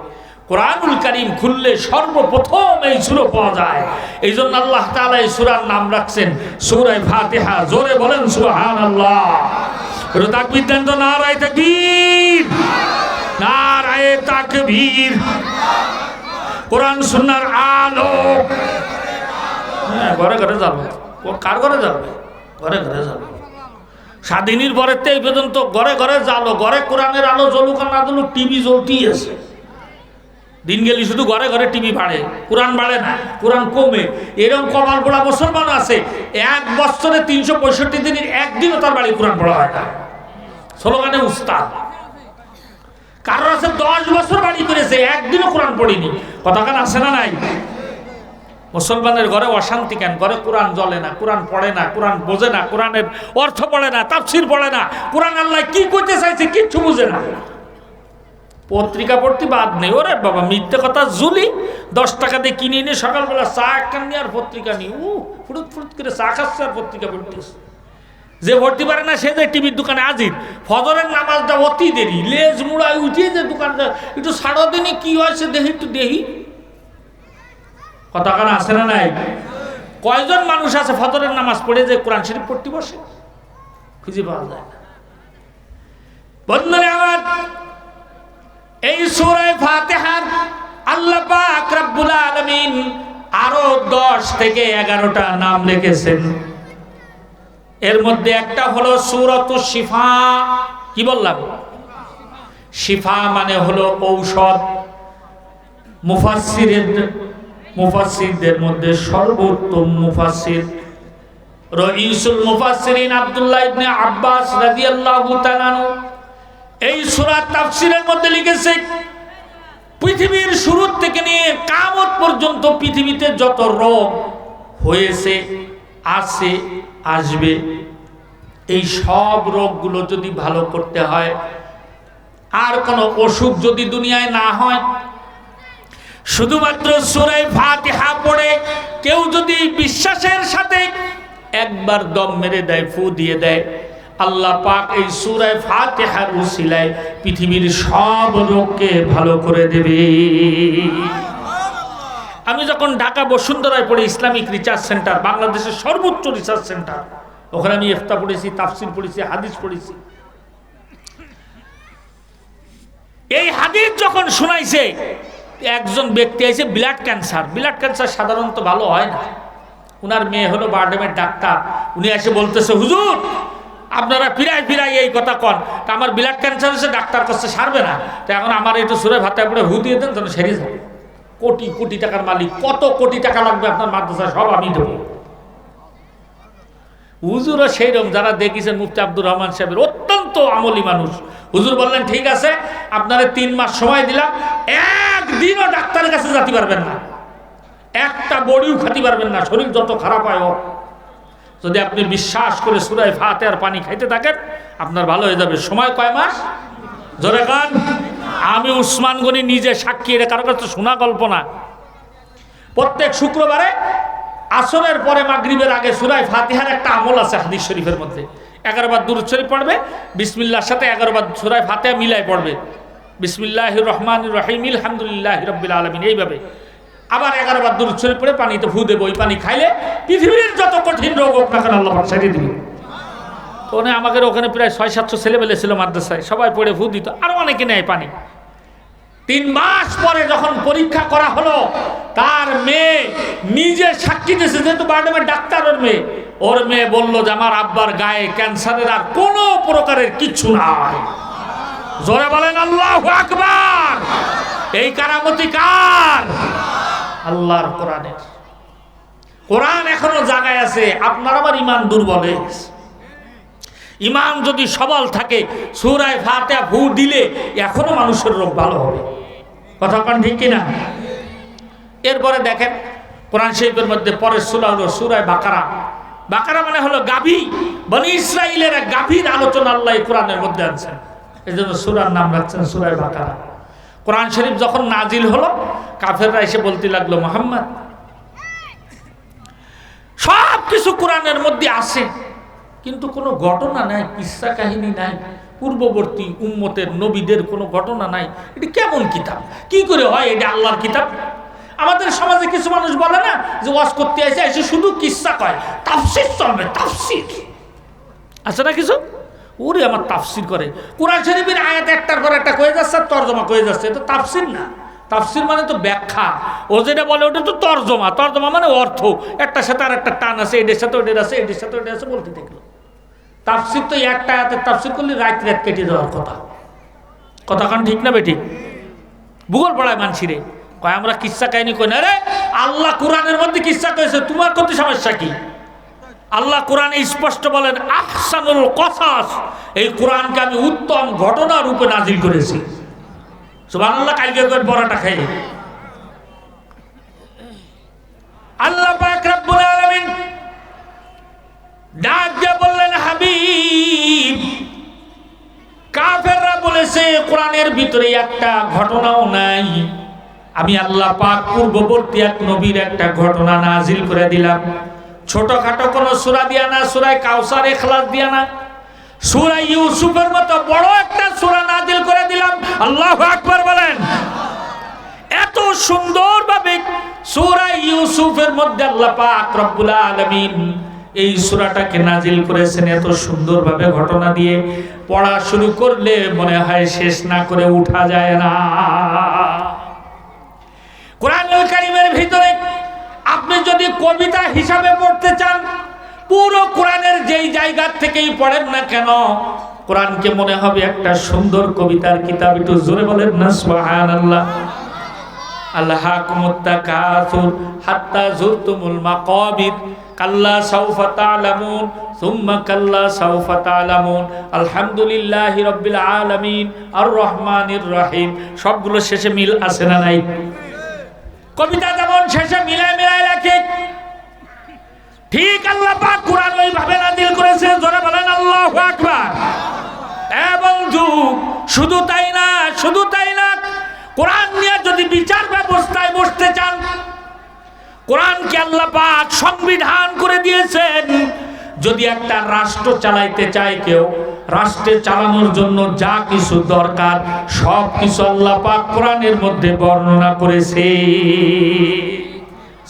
কুরআনুল কারীম খুললে সর্বপ্রথম এই সূরা পাওয়া যায়, এই জন্য আল্লাহ তাআলা এই সূরার নাম রাখছেন সূরা ফাতিহা। জোরে বলেন সুবহানাল্লাহ। তাকবীর দেন তো, নারায়ে তাকবীর, নারায়ে তাকবীর। কোরআন সুন্নাহর আলো। হ্যাঁ, ঘরে ঘরে যাবে। কার ঘরে যাবে? ঘরে ঘরে যাবে। স্বাধীনের পরের থেকে পর্যন্ত ঘরে ঘরে জালো, ঘরে কোরআনের আলো জ্বলুক আর না জ্বলুক, টিভি জ্বলতেই আছে। দিন গেলে শুধু ঘরে ঘরে টিভি বাড়ে, কোরআন বাড়ে না, কোরআন কমে। এরকম কপাল পোড়া মুসলমান আছে, এক বছরে 365 দিনের একদিনও তার বাড়ি কোরআন পড়া হয় না, স্লোগানে উস্তাদ। কারোর আছে 10 বছর বাড়ি করেছে, একদিনও কোরআন পড়িনি। কথাখান আছে না নাই? মুসলমানের ঘরে অশান্তি কেন? ঘরে কোরআন জ্বলে না, কোরআন পড়ে না, কোরআন বোঝে না, কোরআনের অর্থ পড়ে না, তাফসীর পড়ে না, কোরআন আল্লাহ কি করতে চাইছে কিচ্ছু বুঝে না। পত্রিকা পড়তে বাদ নেই। ওরে বাবা, মিথ্যে কথা জুলি। 10 টাকা দিয়ে কিনে এনে সকালবেলা চা একটা নিয়ে আর পত্রিকা নিয়ে ফুরুত ফুরুত করে চা খাচ্ছে আর পত্রিকা পড়তেছে। যে ভর্তি পারে না সে যে টিভির দোকানে হাজির। ফজরের নামাজটা অতি দেরি, লেজ মুড়ায় উঠিয়ে যে দোকানটা একটু সাড়া দিনে কি হয়েছে দেখি, একটু দেখি। কথাখানা আছে না নাই? কয়জন মানুষ আছে ফজরের নামাজ পড়ে যে কোরআন শরীফ পড়তে বসে? খুঁজে পাওয়া যায় না। বন্ধুরা আমার, এই সূরা ফাতিহার আল্লাহ পাক রব্বুল আলামিন আরো 10 থেকে 11টা নাম লিখেছেন। এর মধ্যে একটা হলো সূরাতুশ শিফা। কি বললাম? শিফা মানে হলো ঔষধ। মুফাসসিরদের মধ্যে সর্বোত্তম মুফাসসির রাইসুল মুফাসসিরিন আব্দুল্লাহ ইবনে আব্বাস রাদিয়াল্লাহু তাআলা এই সূরা তাফসীরের মধ্যে লিখেছে, পৃথিবীর শুরু থেকে নিয়ে কিয়ামত পর্যন্ত পৃথিবীতে যত রোগ হয়েছে, আছে, আসবে, এই সব রোগগুলো যদি ভালো করতে হয়, আর কোনো অসুখ যদি দুনিয়ায় না হয়, শুধুমাত্র সূরা ফাতিহা পড়ে কেউ যদি বিশ্বাসের সাথে একবার দম মেরে দেয়, ফু দিয়ে দেয়, আল্লাহ পাক এই সূরা ফাতিহার উসিলায় পৃথিবীর সব রোগকে ভালো করে দেবে। আমি যখন ঢাকা বসুন্ধরায় পড়ি, ইসলামিক রিসার্চ সেন্টার, বাংলাদেশের সর্বোচ্চ রিসার্চ সেন্টার, ওখানে আমি ইফতা পড়েছি, তাফসীর পড়েছি, হাদিস পড়েছি। এই হাদিস যখন শোনাইছে, একজন ব্যক্তি আছে ব্লাড ক্যান্সার। ব্লাড ক্যান্সার সাধারণত ভালো হয় না। উনার মেয়ে হলো বারডেমের ডাক্তার। উনি এসে বলতেছে, হুজুর আপনারা ফিরাই এই কথা কন, তা আমার ব্লাড ক্যান্সার হচ্ছে, ডাক্তার করছে সারবে না, তো এখন আমার একটু সূরা ফাতিহা পড়ে হু দিয়ে দেন, যেন সেরে যাবে। কোটি কোটি টাকার মালিক, কত কোটি টাকা লাগবে আপনার মাদ্রাসায়, সব আমি দেবো। হুজুরও সেইরকম, যারা দেখেছেন মুফতি আব্দুর রহমান সাহেবের, অত্যন্ত আমলি মানুষ। হুজুর বললেন, ঠিক আছে আপনারা 3 মাস সময় দিলাম, একদিনও ডাক্তারের কাছে যেতে পারবেন না, একটা বড়িও খেতে পারবেন না, শরীর যত খারাপ হয় হোক। যদি আপনি বিশ্বাস করে সূরা ফাতিহার পানি খাইতে থাকেন, আপনার ভালো হয়ে যাবে। সময় কয় মাস? জোরে গান। আমি উসমান গনি নিজে সাক্ষী, এটা কারো কাছে শোনা গল্প না। প্রত্যেক শুক্রবারে আসরের পরে মাগরিবের আগে সূরা ফাতিহার একটা আমল আছে হাদিস শরীফের মধ্যে। 11 বার দুরূদ শরীফ পড়বে, বিসমিল্লাহর সাথে 11 বার সূরা ফাতিহা মিলাই পড়বে। বিসমিল্লাহির রহমানির রহিম, আলহামদুলিল্লাহি রাব্বিল আলামিন, এইভাবে আবার 11 বার দুরূদ শরীফ পড়ে পানিতে ফু দেব। ওই পানি খাইলে পৃথিবীর যত কঠিন রোগ হোক না কেন আল্লাহ পাক সারিয়ে দিবে। ওখানে আমাদের ওখানে প্রায় 600-700 ছেলেমেলে ছিল মাদ্রাসায়, সবাই পড়ে ফু দিত, আরো অনেকে নেয় পানি। 3 মাস পরে যখন পরীক্ষা করা হলো, তার মেয়ে নিজে সাক্ষী দিয়েছে, যেহেতু বারডেমের ডাক্তারের মেয়ে, ওর মেয়ে বলল যে আমার আব্বার গায়ে ক্যান্সারের আর কোনো প্রকারের কিছু নাই। জোরে বলেন আল্লাহু আকবার। এই কারামতি কার? আল্লাহর কোরআনের। কোরআন এখনো জায়গায় আছে, আপনার আমার ইমান দুর্বল হয়ে গেছে। ইমান যদি সবল থাকে সূরা ফাতিহা ফু দিলে এখনো মানুষের রোগ ভালো হবে। কথা কোন ঠিক কিনা? এরপরে দেখেন কোরআন শরীফের মধ্যে পরের সূরা হলো সূরা বাকারা। বাকারা মানে হলো গাভী, বনি ইসরাইলের এক গাভীর আলোচনা আল্লাহ কোরআনের মধ্যে আনছেন, এজন্য সূরার নাম রাখছেন সূরা বাকারা। কোরআন শরীফ যখন নাজিল হলো কাফেররা এসে বলতে লাগলো মুহাম্মদ সব কিছু কোরআনের মধ্যে আছে কিন্তু কোনো ঘটনা নাই, কিসসা কাহিনী নাই, পূর্ববর্তী উম্মতের নবীদের কোনো ঘটনা নাই, এটা কেমন কিতাব? কি করে হয় এটা আল্লাহর কিতাব? আমাদের সমাজে কিছু মানুষ বলে না যে ওয়াজ করতে এসে শুধু কিসসা কয়, তাফসীর চলবে, তাফসীর আছে না কিছু, ওরে আমার তাফসীর করে। কোরআন শরীফের আয়াত একটার পর একটা কয়ে যাচ্ছে আর তরজমা কয়ে যাচ্ছে, এটা তাফসীর না। তাফসীর মানে তো ব্যাখ্যা, ও যেটা বলে ওটা তো তরজমা। তরজমা মানে অর্থ, একটার সাথে আর একটা টান আছে, এটার সাথে ওটার আছে, এটার সাথে ওটার আছে বলতে দেখলো। তাফসীর তো একটা আয়াতের তাফসীর করলে রাত রাত কেটে যাওয়ার কথা। কথা কান ঠিক না বেঠিক? ভূগোল পড়ায় মানছিরে কয় আমরা কিসসা কাহিনী কই না। রে আল্লাহ কোরআনের মধ্যে কিসসা কইছে, তোমার কত সমস্যা কি? আল্লাহ কোরআনে স্পষ্ট বলেন আহসানুল কসাস, এই কোরআনকে আমি উত্তম ঘটনা রূপে নাজিল করেছি। সুবহানাল্লাহ। কালকে কই বড়টা খাই আল্লাহ পাক রব্বুল আলামিন ডাক দিয়ে বললেন হাবিব, কাফেররা বলেছে কোরআনের ভিতরে একটা ঘটনাও নাই। আমি আল্লাহ পাক পূর্ববর্তী এক নবীর একটা ঘটনা নাজিল করে দিলাম। ছোটখাটো কোনো সূরা দিয়া না, সূরা কাউসার ইখলাস দিয়া না, সূরা ইউসুফের মতো বড় একটা সূরা নাজিল করে দিলাম। আল্লাহু আকবার বলেন। এত সুন্দরভাবে সূরা ইউসুফের মধ্যে আল্লাহ পাক রব্বুল আলামিন এই সূরাটাকে নাজিল করেছেন এত সুন্দরভাবে ঘটনা দিয়ে। পড়া শুরু করলে মনে হয় শেষ না করে উঠা যায় না। কোরআনুল কারীমের ভিতরে আপনি যদি কবিতা হিসাবে পড়তে চান, পুরো কোরআনের যেই জায়গা থেকেই পড়েন না কেন, কোরআনকে মনে হবে একটা সুন্দর কবিতার কিতাব। একটু জোরে বলেন না সুবহানাল্লাহ। আল্লাহাকুমুত তাকাসুর হাত্তা যুরতুমুল মাকাবির কাল্লা সাউফা তা'লামুন সুম্মা কাল্লা সাউফা তা'লামুন আলহামদুলিল্লাহি রাব্বিল আলামিন আর রহমানির রহিম। সবগুলো শেষে মিল আছে না নাই? কবিতা যেমন শেষে মিলায় মিলায় রাখে, ঠিক আল্লাহ পাক কোরআন ওইভাবে নাযিল করেছে। জোরে বলেন আল্লাহু আকবার। বন্ধু শুধু তাই না, শুধু তাই না, কোরআন নিয়ে যদি বিচার ব্যবস্থায় বসতে চান, কোরআনকে আল্লাহ পাক সংবিধান করে দিয়েছেন। যদি একটা রাষ্ট্র চালাইতে চায় কেউ, রাষ্ট্রে চালানোর জন্য যা কিছু দরকার সব কিছু আল্লাহ পাক কোরআনের মধ্যে বর্ণনা করেছে।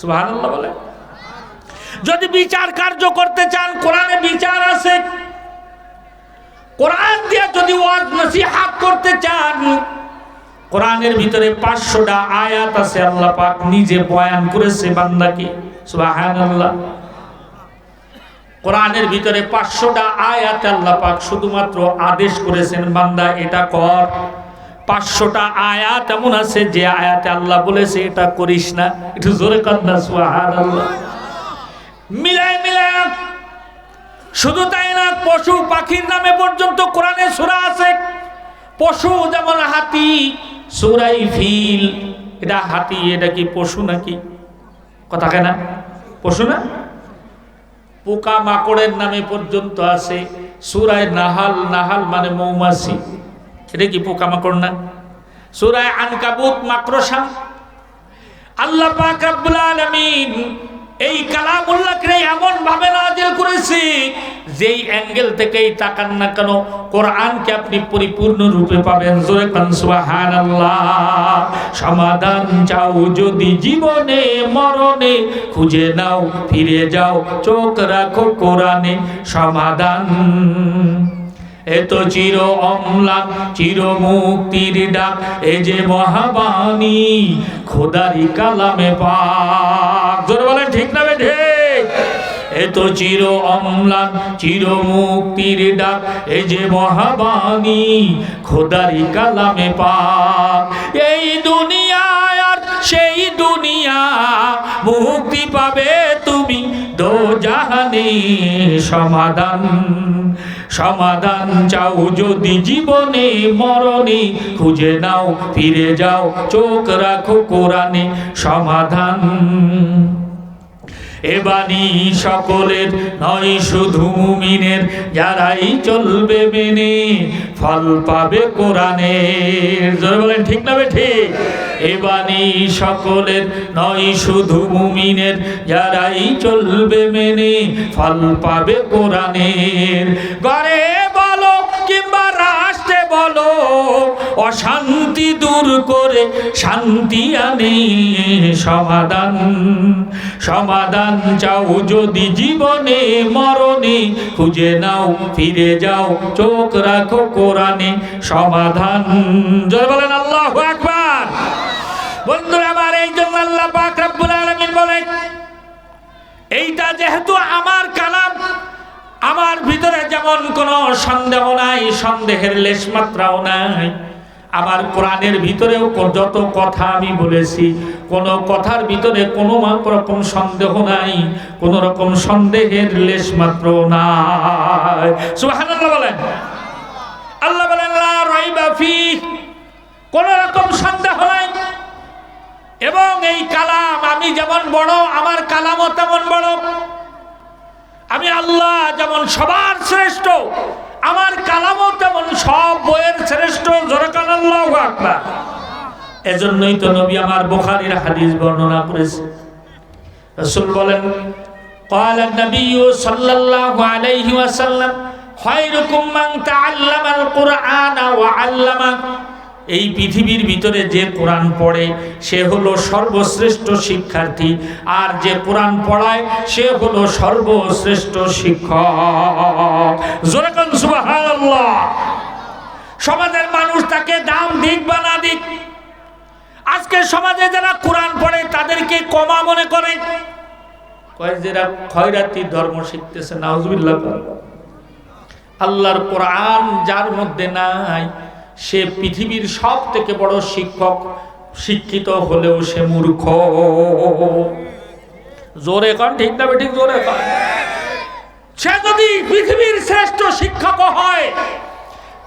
সুবহানাল্লাহ বলে। যদি বিচার কার্য করতে চান, কোরআনে বিচার আছে। কোরআন দিয়ে যদি ওয়াজ নসিহত করতে চান, কোরআনের ভিতরে 500টা আয়াত আছে, আল্লাহ পাক নিজে বয়ান করেছে বান্দাকে। সুবহানাল্লাহ। কোরআনের ভিতরে 500টা আয়াত আল্লাহ পাক শুধুমাত্র আদেশ করেছেন বান্দা এটা কর। 500টা আয়াত এমন আছে যে আয়াতে আল্লাহ বলেছে এটা করিস না। একটু জোরে কর না সুবহানাল্লাহ। মিলাই মিলাই। শুধু তাই না, পশু পাখির নামে পর্যন্ত কোরআনে সূরা আছে। পশু যেমন হাতি, সূরাই ফিল, এটা হাতি, এটা কি পশু নাকি? কথা কেনা পশু না? পোকা মাকড়ের নামে পর্যন্ত আছে সূরায় নাহাল। নাহাল মানে মৌমাছি, এটা কি পোকা মাকড় না? সূরায় আনকাবুত মাকড়সা। আল্লাহ পাক রব্বুল আলামিন এই কালামুল্লাহকে এমন ভাবে নাযিল করেছে, যেই অ্যাঙ্গেল থেকেই তাকান না কেন কোরআনকে আপনি পরিপূর্ণ রূপে পাবেন। জোরে কান সুবহানাল্লাহ। সমাধান চাও যদি জীবনে মরণে, খুঁজে নাও ফিরে যাও চোখ রাখো কোরআনে। সমাধান এত চির অম্লান চির মুক্তির ডাক, এ যে মহাবাণী খোদারি কালামে পাক। জোরে বলেন ঠিক না বেঠে? এ এ তো চির অম্লান চির মুক্তির ডাক, এ যে মহাবাণী খোদারি কালামে পাক। এই দুনিয়ায় আর সেই দুনিয়া, মুক্তি পাবে তুমি দোজাহানে। সমাধান সমাধান চাও যদি জীবনে মরণে, খুঁজে নাও ফিরে যাও চোখ রাখো কোরআনে। সমাধান এ বাণী সকলের নয় শুধু মুমিনের, যারাই চলবে মেনে ফল পাবে কোরআনের। জোরে বলেন ঠিক না ঠিক? এ বাণী সকলের নয় শুধু মুমিনের, যারাই চলবে মেনে ফল পাবে কোরআনের। ঘরে বলো কিংবা রাষ্ট্রে বলো, অশান্তি দূর করে শান্তি আনে। সমাধান সমাধান চাও যদি জীবনে মরণে, খুঁজে নাও ফিরে যাও চোখ রাখো কোরআনে। সমাধান। জয় বলেন আল্লাহু আকবার। বন্ধুরা আমার, এই জন্য আল্লাহ পাক রব্বুল আলামিন বলেন, এইটা যেহেতু আমার কালাম, আমার ভিতরে যেমন কোনো সন্দেহ নাই, সন্দেহের লেশ মাত্রাও নাই। আমার কোরআনের ভিতরেও যত কথা আমি বলেছি, কোন কথার ভিতরে কোনো রকম সন্দেহ নাই, কোন রকম সন্দেহের লেশ মাত্র নাই। সুবহানাল্লাহ বলেন। আল্লাহ বলেন লা রাইবা ফীহ, কোন রকম সন্দেহ নাই। এবং এই কালাম আমি যেমন বড়, আমার কালামও তেমন বড়। আমি আল্লাহ যেমন সবার শ্রেষ্ঠ, আমার কালামও তেমন সব বইয়ের শ্রেষ্ঠ। জোরে কান আল্লাহু আকবার। এজন্যই তো নবী আমার বুখারীর হাদিস বর্ণনা করেছে। রাসূল বলেন, قال النبي صلى الله عليه وسلم خيركم من تعلم القرآن وعلمه। এই পৃথিবীর ভিতরে যে কোরআন পড়ে সে হলো সর্বশ্রেষ্ঠ শিক্ষার্থী, আর যে কোরআন পড়ায় সে হলো সর্বশ্রেষ্ঠ শিক্ষক। জোরে কোন সুবহানাল্লাহ। সমাজের মানুষ তাকে দাম দিক বা না দিক, আজকে সমাজে যারা কোরআন পড়ে তাদেরকে কমা মনে করে, কয় যারা খয়রাতি ধর্ম শিখতেছে। নাউজুবিল্লাহ। আল্লাহর কোরআন যার মধ্যে নাই, সে পৃথিবীর সব থেকে বড় শিক্ষক, শিক্ষিত হলেও সে মূর্খ। জোরে কন ঠিক না ঠিক? জোরে কন। সে যদি পৃথিবীর শ্রেষ্ঠ শিক্ষক হয়,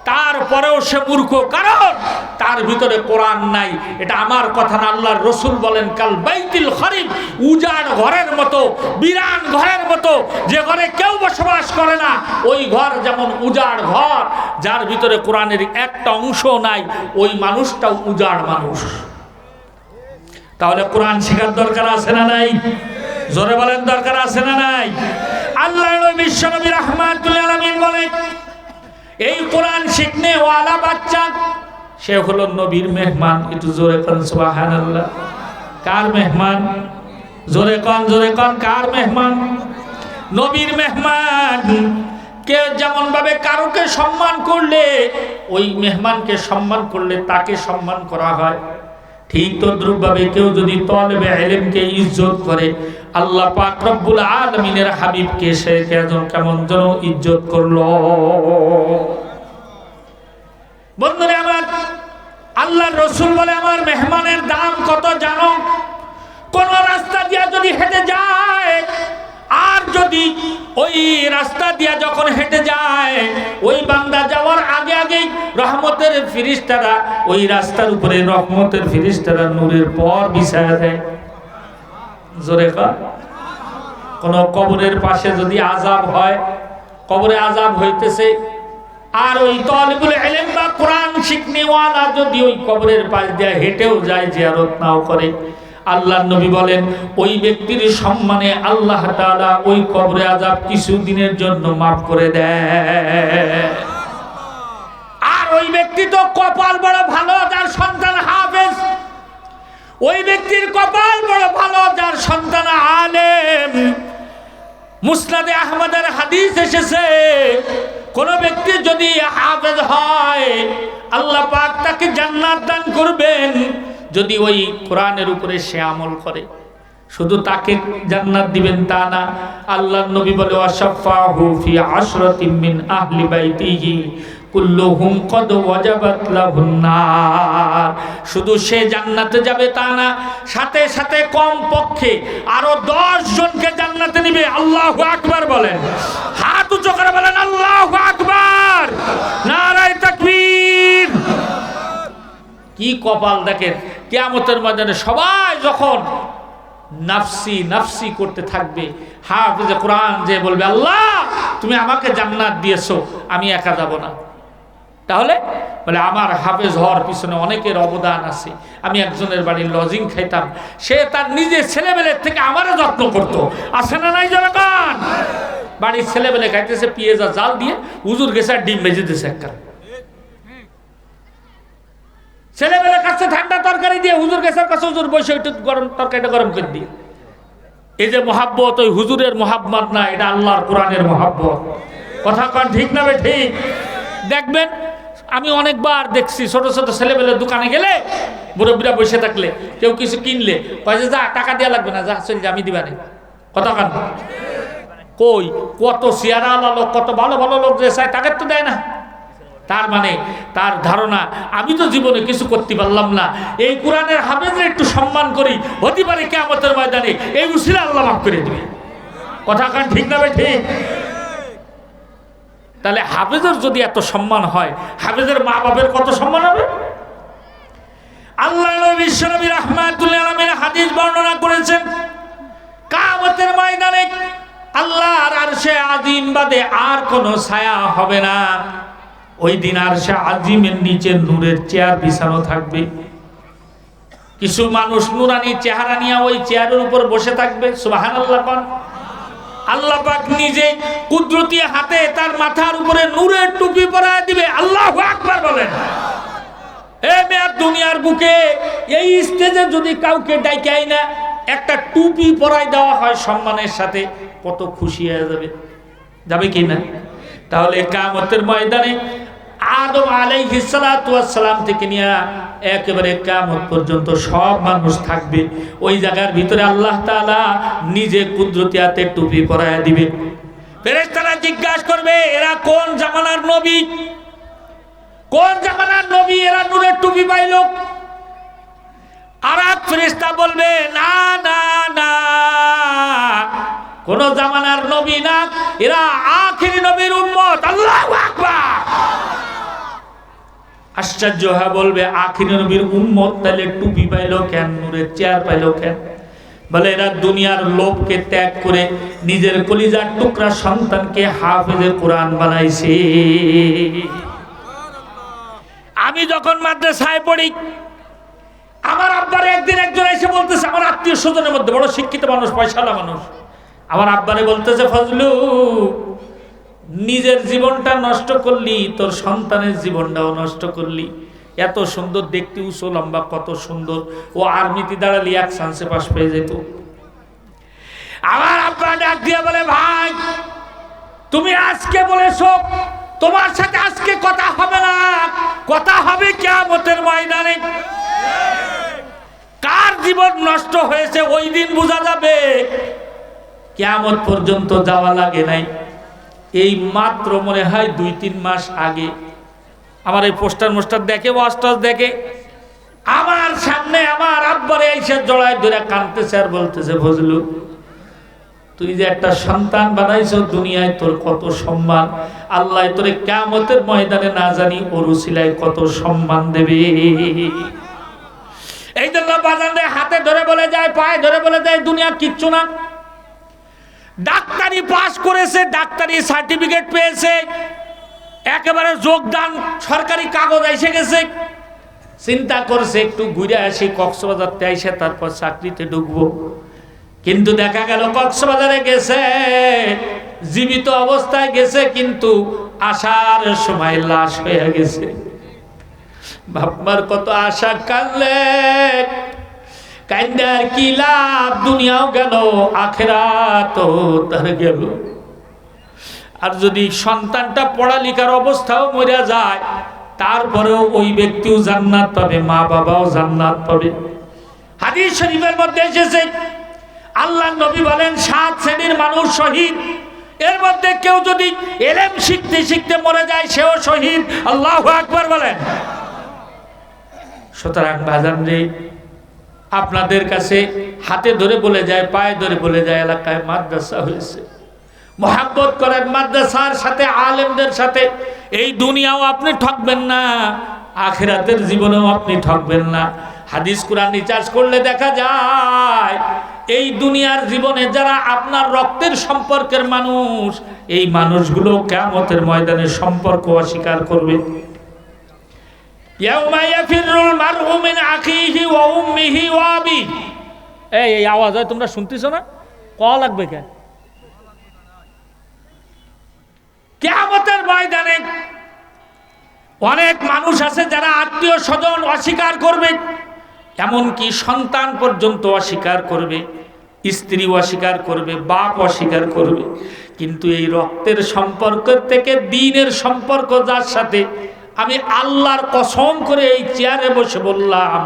তারপরেও সে মূর্খ, কারণ তার ভিতরে কোরআন নাই। এটা আমার কথা না, আল্লাহর রাসূল বলেন, কাল বাইতুল খরিব, উজাড় ঘরের মতো, বিরান ঘরের মতো, যে ঘরে কেউ বসবাস করে না, ওই ঘর যেমন উজাড় ঘর, যার ভিতরে কোরআনের একটা অংশ নাই, ওই মানুষটাও উজাড় মানুষ। তাহলে কোরআন শেখার দরকার আছে না নাই? জোরে বলেন, দরকার আছে না নাই? আল্লাহর নবী বিশ্বনবী রাহমাতুল আলামিন বলেন, এই কোরআন শিখনে ওয়ালা বাচ্চা সে হলো নবীর মেহমান। একটু জোরে কোন সুবহানাল্লাহ। কার মেহমান? জোরে কোন, জোরে কোন। কার মেহমান? নবীর মেহমান। কে যেমন ভাবে কারোকে সম্মান করলে, ওই মেহমানকে সম্মান করলে তাকে সম্মান করা হয়, ঠিক তদ্রূপভাবে কেউ যদি তালেবে ইলমকে ইজ্জত করে, আল্লাহ পাক রব্বুল আলামিনের হাবিবকে সে কেমন যেন ইজ্জত করলো। বন্ধুরা আমার, আল্লাহর রাসূল বলে, আমার মেহমানের দাম কত জানো? কোন রাস্তা দিয়া যদি হেঁটে যায়, আর যদি ওই রাস্তা দিয়া যখন হেঁটে যায়, ওই বান্দা যাওয়ার আগে আগেই রহমতের ফেরেশতারা ওই রাস্তার উপরে, রহমতের ফেরেশতারা নূরের পর বিছায়া দেয়। জোরে কর। কোন কবরের পাশে যদি আযাব হয়, কবরে আযাব হইতেছে, আর ওই তালিবুল ইলম বা কোরআন শিখনেওয়ালা যদি ওই কবরের পাশ দিয়ে হেঁটেও যায়, জিয়ারত নাও করে, আল্লাহর নবী বলেন, ওই ব্যক্তির সম্মানে আল্লাহ তাআলা ওই কবরে আযাব কিছু দিনের জন্য মাফ করে দেয়। আর ওই ব্যক্তি তো কপাল বড় ভালো, যার সন্তান হাফেজ। ওই ব্যক্তির কপাল বড় ভালো, যার সন্তান আলেম। মুসনাদে আহমদের হাদিস এসেছে, কোন ব্যক্তি যদি হাফেজ হয়, আল্লাহ পাক তাকে জান্নাত দান করবেন, যদি ওই কোরআনের উপরে সে আমল করে। শুধু তাকে জান্নাত দিবেন তা না, আল্লাহর নবী বলে ওয়াশাফাহু ফি আশরাতিন মিন আহলি বাইতিহি কুল্লুহুম কদ ওয়াজাবাত লাহুন নার। শুধু সে জান্নাতে যাবে তা না, সাথে সাথে কম পক্ষে আরো 10 জনকে জান্নাতে নিবে। আল্লাহু আকবার বলেন, হাত উঁচু করে বলেন আল্লাহু আকবার, নারায়ে তাকবীর। কি কপাল দেখেন, কিয়ামতের ময়দানে সবাই যখন নাফসি নাফসি করতে থাকবে, হাফেজে কোরআন যে বলবে আল্লাহ তুমি আমাকে জান্নাত দিয়েছো, আমি একা যাব না। তাহলে বলে আমার হাফেজ হওয়ার পিছনে অনেকের অবদান আছে। আমি একজনের বাড়ির লজিং খাইতাম, সে তার নিজের ছেলেবেলের থেকে আমারও যত্ন করতো। আছে না নাই জনগণ? বাড়ির ছেলেবেলে খাইতেছে পিঁয়াজা জাল দিয়ে, হুজুর গেছে আর ডিম ভেজে দিয়েছে একটা। ছেলেবেলে কাছে ঠান্ডা তরকারি দিয়ে হুজুর গেছের কাছে, হুজুর বসে একটু গরম তরকারিটা গরম করে দিয়ে। এই যে মহাব্বত, ওই হুজুরের মহাব্বত না, এটা আল্লাহর কোরআনের মহাব্বত। কথা কন ঠিক না? ঠিক। দেখবেন আমি অনেকবার দেখছি ছোট ছোট ছেলেবেলের দোকানে গেলে, মুরব্বীরা বসে থাকলে, কেউ কিছু কিনলে কয় যে যা টাকা দেওয়া লাগবে না, যা চল যা আমি দিবানে। কথা কন কই, কত চেহারা লোক, কত ভালো ভালো লোক যে চায় তাকে তো দেয় না। তার মানে তার ধারণা আমি তো জীবনে কিছু করতে পারলাম না, এই কোরআনের হাফেজের একটু সম্মান করি, হতে পারে কিয়ামতের ময়দানে এই উসিলা আল্লাহ মাফ করে দিবে। কথা কান ঠিক না? ঠিক। তাহলে হাফেজের যদি এত সম্মান হয়, হাফেজের মা বাপের কত সম্মান হবে? আল্লাহ নবী বিশ্বনবী রাহমাতুল্লাহ আলাইহি হাদিস বর্ণনা করেছেন, কিয়ামতের ময়দানে আল্লাহর আরশে আজিম বাদে আর কোনো ছায়া হবে না। ওই দিন আরশে আজিমের নিচে নূরের চেয়ার বিছানো থাকবে। কিছু মানুষ নুরানি চেহারা নিয়ে ওই চেয়ারের উপর বসে থাকবে। সুবহানাল্লাহ। আল্লাহ পাক নিজে কুদরতি হাতে তার মাথার উপরে নূরের টুপি পরায় দিবে। আল্লাহু আকবার বলেন। দুনিয়ার বুকে এই স্টেজে যদি কাউকে ডাইকাই না একটা টুপি পরায় দেওয়া হয় সম্মানের সাথে, কত খুশি হয়ে যাবে, যাবে কি না? তাহলে কিয়ামতের ময়দানে আদম আলাইহিস সালাতু ওয়াস সালাম থেকে নিয়ে একেবারে কিয়ামত পর্যন্ত সব মানুষ থাকবে। ওই জায়গার ভিতরে আল্লাহ তাআলা নিজে কুদরতি হাতে টুপি পরায় দিবে। ফেরেশতারা জিজ্ঞাসা করবে এরা কোন জামানার নবী, কোন জামানার নবী এরা নূরের টুপি পাইলো? আর এক ফেরেশতা বলবে না না না, কোন জামানার নবী না, এরা আখিরি নবীর উম্মত। আল্লাহু আকবার। আশ্চর্য হয়ে বলবে আখিরি নবীর উম্মত, তাহলে টুপি পাইলো কেন, নূরের চেয়ার পাইলো কেন? বলে এরা দুনিয়ার লোভকে ত্যাগ করে নিজের কলিজার টুকরা সন্তানকে হাফেজে কোরআন বানাইছে। আমি যখন মাদ্রাসায় পড়ি, আমার আব্বারে একদিন একজন এসে বলতেছে, আমার আত্মীয় স্বজনের মধ্যে বড় শিক্ষিত মানুষ, পয়সাওয়ালা মানুষ, আমার আব্বারে বলতেছে ফজলু নিজের জীবনটা নষ্ট করলি, তোর সন্তানের জীবনটাও নষ্ট করলি। এত সুন্দর দেখতে, উঁচু লম্বা, কত সুন্দর, ও আর্মিতে দাঁড়ালি এক চান্সে পাস পেয়ে যেত। আমার আব্বা ডাক দিয়ে বলে ভাই তুমি আজকে বলেছো, তোমার সাথে আজকে কথা হবে না, কথা হবে কিয়ামতের ময়দানে। কার জীবন নষ্ট হয়েছে ওই দিন বোঝা যাবে, কিয়ামত পর্যন্ত যাওয়া লাগে নাই। এই মাত্র মনে হয় 2-3 মাস আগে আমার এই পোস্টার মোস্টার দেখে, ওয়াস্টার দেখে, আমার সামনে আমার আব্বারে এসে জড়ায় ধরে কাঁদতেছে আর বলতেছে ফজলু তুই যে একটা সন্তান বানাইছো, দুনিয়ায় তোর কত সম্মান, আল্লাহ তোরে কিয়ামতের ময়দানে না জানি ওর উসিলায় কত সম্মান দেবে। এই জন্য বাজারে হাতে ধরে বলে যায়, পায়ে ধরে বলে যায় দুনিয়া কিচ্ছু না। ডাক্তারি পাস করেছে, ডাক্তারি সার্টিফিকেট পেয়েছে, একেবারে যোগদান সরকারি কাগজ এসে গেছে, চিন্তা করছে একটু ঘুরে আসি কক্সবাজারতে এসে তারপর চাকরিতে ঢুকবো। কিন্তু দেখা গেল কক্সবাজারে গেছে, জীবিত অবস্থায় গেছে, কিন্তু আসার সময় লাশ হয়ে গেছে। বাপমার কত আশা কাঁদলে, কান্দার কি লাভ, দুনিয়াও গেল আখিরাতও তার গেল। আর যদি সন্তানটা পড়ালেখার অবস্থাও মরে যায়, তারপরেও ওই ব্যক্তিও জান্নাত পাবে, মা বাবাও জান্নাত পাবে। হাদিস শরীফের মধ্যে এসেছে আল্লাহ নবী বলেন 7 শ্রেণীর মানুষ শহীদ, এর মধ্যে কেউ যদি ইলম শিখতে শিখতে মরে যায় সেও শহীদ। আল্লাহু আকবার বলেন। সুতরাং বাজান রে, আপনাদের কাছে হাতে ধরে বলে যায়, পায়ে ধরে বলে যায়, এলাকায় মাদ্রাসা হয়েছে, মোহাব্বত করেন মাদ্রাসার সাথে, আলেমদের সাথে। এই দুনিয়াও আপনি ঠকবেন না, আখিরাতের জীবনেও আপনি ঠকবেন না। হাদিস কোরআন রিসার্চ করলে দেখা যায় এই দুনিয়ার জীবনে যারা আপনার রক্তের সম্পর্কের মানুষ, এই মানুষগুলো কিয়ামতের ময়দানে সম্পর্ক অস্বীকার করবে। ইয়াউমা ইয়াফিরুল মারউ মিন আখিহি ওয়া উম্মিহি ওয়া আবিহি। এই আওয়াজ হয় তোমরা শুনতেছো না? কল লাগবে কেন? কিয়ামতের ময়দানে অনেক মানুষ আছে যারা আত্মীয় স্বজন অস্বীকার করবে, এমনকি সন্তান পর্যন্ত অস্বীকার করবে, স্ত্রী অস্বীকার করবে, বাপ অস্বীকার করবে। কিন্তু এই রক্তের সম্পর্ক থেকে দ্বীনের সম্পর্ক যার সাথে, আমি আল্লাহর কসম করে এই চেয়ারে বসে বললাম,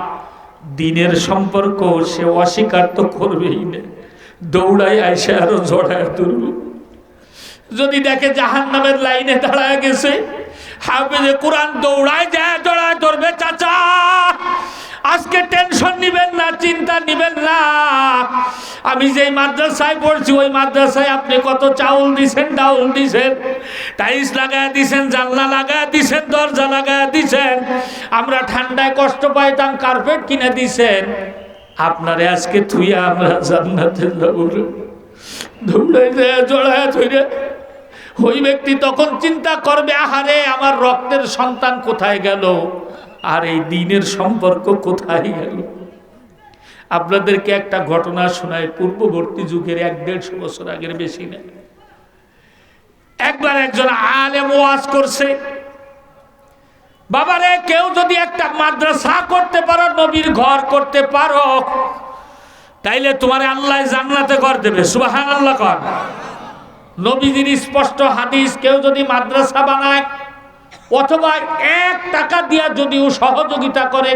দ্বীনের সম্পর্ক সে অস্বীকার তো করবেই না, দৌড়াই আইসে আরো জড়ায় তুলবে। যদি দেখে জাহান্নামের লাইনে দাঁড়ায় গেছে, হাফেজে কোরআন দৌড়ায় যায় জড়ায় ধরবে। চাচা আজকে টেনশন নিবেন না, চিন্তা নিবেন না, আমি যেই মাদ্রাসায় পড়ছি ওই মাদ্রাসায় আপনি কত চাউল দিছেন, ডাউল দিছেন, টাইলস লাগায় দিছেন, জানলা লাগায় দিছেন, দরজা লাগায় দিছেন, আমরা ঠান্ডায় কষ্ট পাইতাম, কার্পেট কিনে দিছেন, আপনারে আজকে থুইয়া আমরা জান্নাতে যাব। দৌড়ায় যায় জড়ায় ধরে। ওই ব্যক্তি তখন চিন্তা করবে, আহারে আমার রক্তের সন্তান কোথায় গেল, আর এই দ্বীনের সম্পর্ক কোথায় গেল। আপনাদেরকে একটা ঘটনা শোনায়, পূর্ববর্তী যুগের 150 বছর আগের, বেশি না। একবার একজন আলেম ওয়াজ করছে, বাবারে কেউ যদি একটা মাদ্রাসা করতে পারো, নবীর ঘর করতে পারো, তাইলে তোমার আল্লাহ জান্নাতে ঘর দেবে। সুবহানাল্লাহ কর। নবীজির স্পষ্ট হাদিস, কেউ যদি মাদ্রাসা বানায় অথবা 1 টাকা দিয়া যদিও সহযোগিতা করে,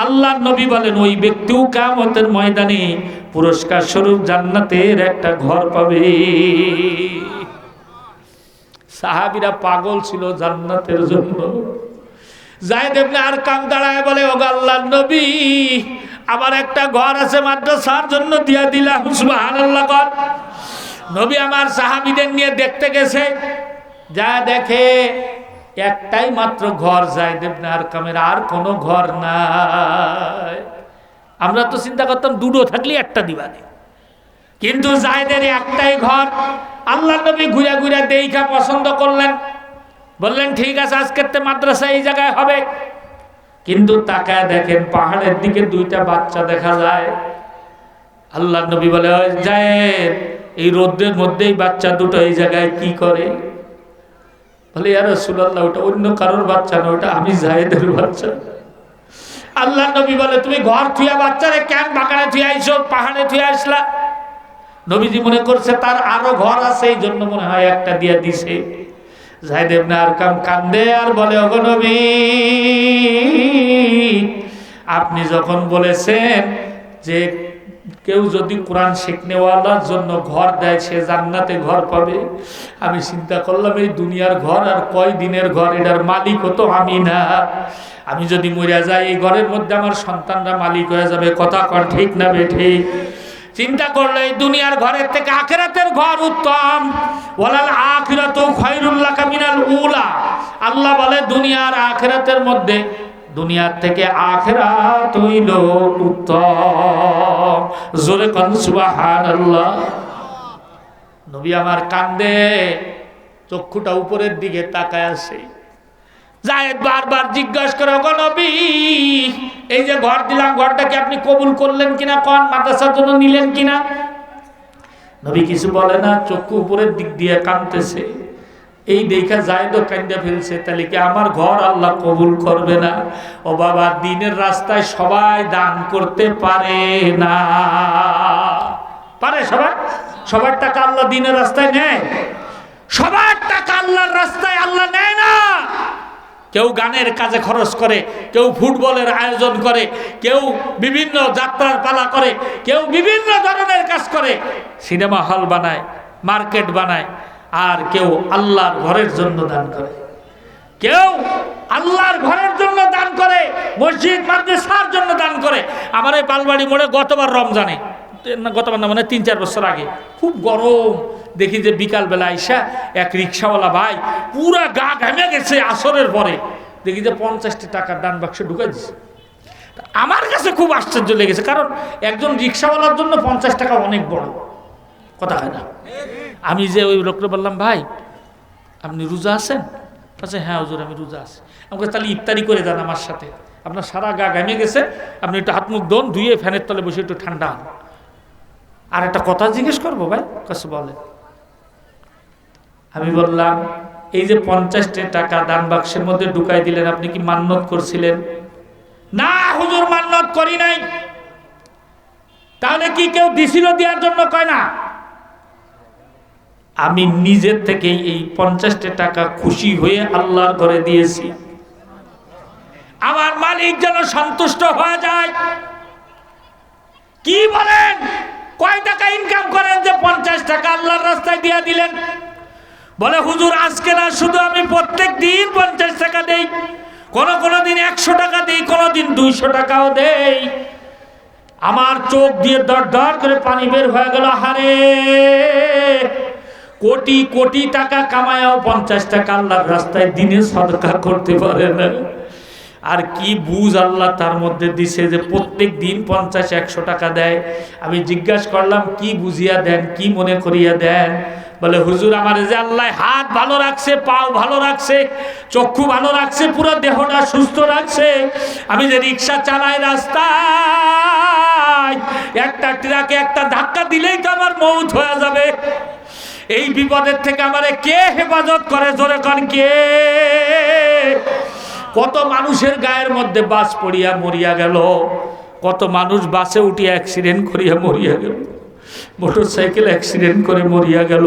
আল্লাহর নবী বলেন ওই ব্যক্তিও কিয়ামতের ময়দানে পুরস্কার স্বরূপ জান্নাতের একটা ঘর পাবে। সাহাবীরা পাগল ছিল জান্নাতের জন্য। যায়েদ ইবনে আরকাম দাঁড়ায় বলে, ও আল্লাহর নবী, আমার একটা ঘর আছে মাদ্রাসার জন্য দিয়া দিলাম। সুবহানাল্লাহ কর। নবী আমার সাহাবীদের নিয়ে দেখতে গেছে, যা দেখে একটাই মাত্র ঘর যায়েদ ইবনে আরকামের, আর কোনো ঘর নাই। আমরা তো চিন্তা করতাম দুটো থাকলে একটা দিবানে, কিন্তু যায়েদের একটাই ঘর। আল্লাহর নবী ঘুরে ঘুরে দেখা পছন্দ করলেন, বললেন ঠিক আছে আজকের মাদ্রাসা এই জায়গায় হবে। কিন্তু তাকায় দেখেন পাহাড়ের দিকে 2টা বাচ্চা দেখা যায়। আল্লাহর নবী বলে, যায়েদ এই রোদ্রের মধ্যেই বাচ্চা দুটো এই জায়গায় কি করে? বলে, ইয়া রাসূলুল্লাহ, ওটা অন্য কারোর বাচ্চা না, ওটা আমি যায়েদের বাচ্চা। আল্লাহর নবী বলে, তুমি ঘর থুয়া বাচ্চারে কেন বাগানে থুয়া আইছো, পাহাড়ে থুয়া আসলা? নবীজি মনে করছে তার আরো ঘর আছে, এই জন্য মনে হয় একটা দিয়া দিছে। যায়েদ ইবনে আরকাম কান্দে আর বলে, ওগো নবী, আপনি যখন বলেছেন যে কেউ যদি কোরআন শিখনেওয়ালার জন্য ঘর দেয় সে জান্নাতে ঘর পাবে, আমি চিন্তা করলাম এই দুনিয়ার ঘর আর কয় দিনের ঘর, এটার মালিক তো আমি না। আমি যদি মরে যাই এই ঘরের মধ্যে আমার সন্তানরা মালিক হয়ে যাবে। কথা কন ঠিক না বেঠিক? চিন্তা করলে এই দুনিয়ার ঘরের থেকে আখিরাতের ঘর উত্তম। ওয়ালাল আখিরাতু খায়রুল লাকা মিনাল উলা। আল্লাহ বলে দুনিয়ার আখিরাতের মধ্যে, দুনিয়ার থেকে আখিরাত হইল উত্তম। জোরে কোন সুবহানাল্লাহ। নবী আমার কান্দে, চক্ষুটা উপরের দিকে তাকায় আছে। যায়েদ বারবার জিজ্ঞাসা করে, ওগো নবী, এই যে ঘর দিলাম, ঘরটা কি আপনি কবুল করলেন কিনা, কোন মাদ্রাসার জন্য নিলেন কিনা? নবী কিছু বলে না, চক্ষু উপরের দিক দিয়ে কাঁদতেছে। এই দেখা যায়েদও কান্দে ফেলছে, তাহলে কি আমার ঘর আল্লাহ কবুল করবে না? ও বাবা, দ্বীনের রাস্তায় সবাই দান করতে পারে না। পারে সবাই? সবার টাকা আল্লাহ দ্বীনের রাস্তায় নেয়? সবার টাকা আল্লাহর রাস্তায় আল্লাহ নেয় না। কেউ গানের কাজে খরচ করে, কেউ ফুটবলের আয়োজন করে, কেউ বিভিন্ন যাত্রার পালা করে, কেউ বিভিন্ন ধরনের কাজ করে, সিনেমা হল বানায়, মার্কেট বানায়, আর কেউ আল্লাহর ঘরের জন্য দান করে, কেউ আল্লাহর ঘরের জন্য দান করে, মসজিদ মাদ্রাসার জন্য দান করে। আমার এই পালবাড়ি মোড়ে গতবার রমজানে, গতবার না মানে 3-4 বছর আগে, খুব গরম, দেখি যে বিকালবেলা আইসা এক রিক্সাওয়ালা ভাই পুরা গা ঘেমে গেছে, আসরের পরে দেখি যে 50টি টাকার দান বাক্সে ঢুকাই দিচ্ছে। আমার কাছে খুব আশ্চর্য লেগেছে, কারণ একজন রিক্সাওয়ালার জন্য 50 টাকা অনেক বড় কথা, হয় না? আমি যে ওই লোকটা বললাম, ভাই আপনি রোজা আছেন? আচ্ছা হ্যাঁ হুজুর আমি রোজা আছি। আমাকে তাহলে ইফতারি করে দেন আমার সাথে, আপনার সারা গা ঘেমে গেছে, আপনি একটু হাত মুখ ধোন, ধুয়ে ফ্যানের তলে বসে একটু ঠান্ডা হন। আর একটা কথা জিজ্ঞেস করবো ভাই? কাছে বলে। আমি বললাম, এই যে 50টি টাকা দান বাক্সের মধ্যে ঢুকাই দিলেন, আপনি কি মান্নত করছিলেন? না হুজুর মান্নত করি নাই। তাহলে কি কেউ দিছিল দেওয়ার জন্য? কয় না, আমি নিজের থেকে এই 50টি টাকা খুশি হয়ে আল্লাহর ঘরে দিয়েছি, আমার মালিক যেন সন্তুষ্ট হয়ে যায়। কি বলেন, কয় টাকা ইনকাম করেন যে 50 টাকা আল্লাহর রাস্তায় দিয়ে দিলেন? বলে হুজুর আজকে না, শুধু আমি প্রত্যেক দিন 50 টাকা দেই, কোন দিন 100 টাকা দেই, কোনদিন 200 টাকাও দেই। আমার চোখ দিয়ে দর দর করে পানি বের হয়ে গেল। হারে, কোটি কোটি টাকা কামায়াও 50 টাকা আল্লাহর রাস্তায় দিনে সদকা করতে পারে না। আর কি বুঝ আল্লাহ তার মধ্যে দিছে যে প্রত্যেক দিন 50-100 টাকা দেয়। আমি জিজ্ঞাসা করলাম, কি বুঝিয়া দেন, কি মনে করিয়া দেন? বলে হুজুর আমার যে আল্লাহ হাত ভালো রাখছে, পাও ভালো রাখছে, চক্ষু ভালো রাখছে, পুরো দেহটা সুস্থ রাখছে। আমি যে রিক্সা চালাই, রাস্তায় একটা ট্রাকে একটা ধাক্কা দিলেই তো আমার মৌত হয়ে যাবে। এই বিপদের থেকে আমারে কে হেফাজত করে? জোরে কোন কে? কত মানুষের গায়ের মধ্যে বাস পড়িয়া মরিয়া গেল, কত মানুষ বাসে উঠিয়া অ্যাক্সিডেন্ট করিয়া মরিয়া গেল, মোটরসাইকেল অ্যাক্সিডেন্ট করে মরিয়া গেল।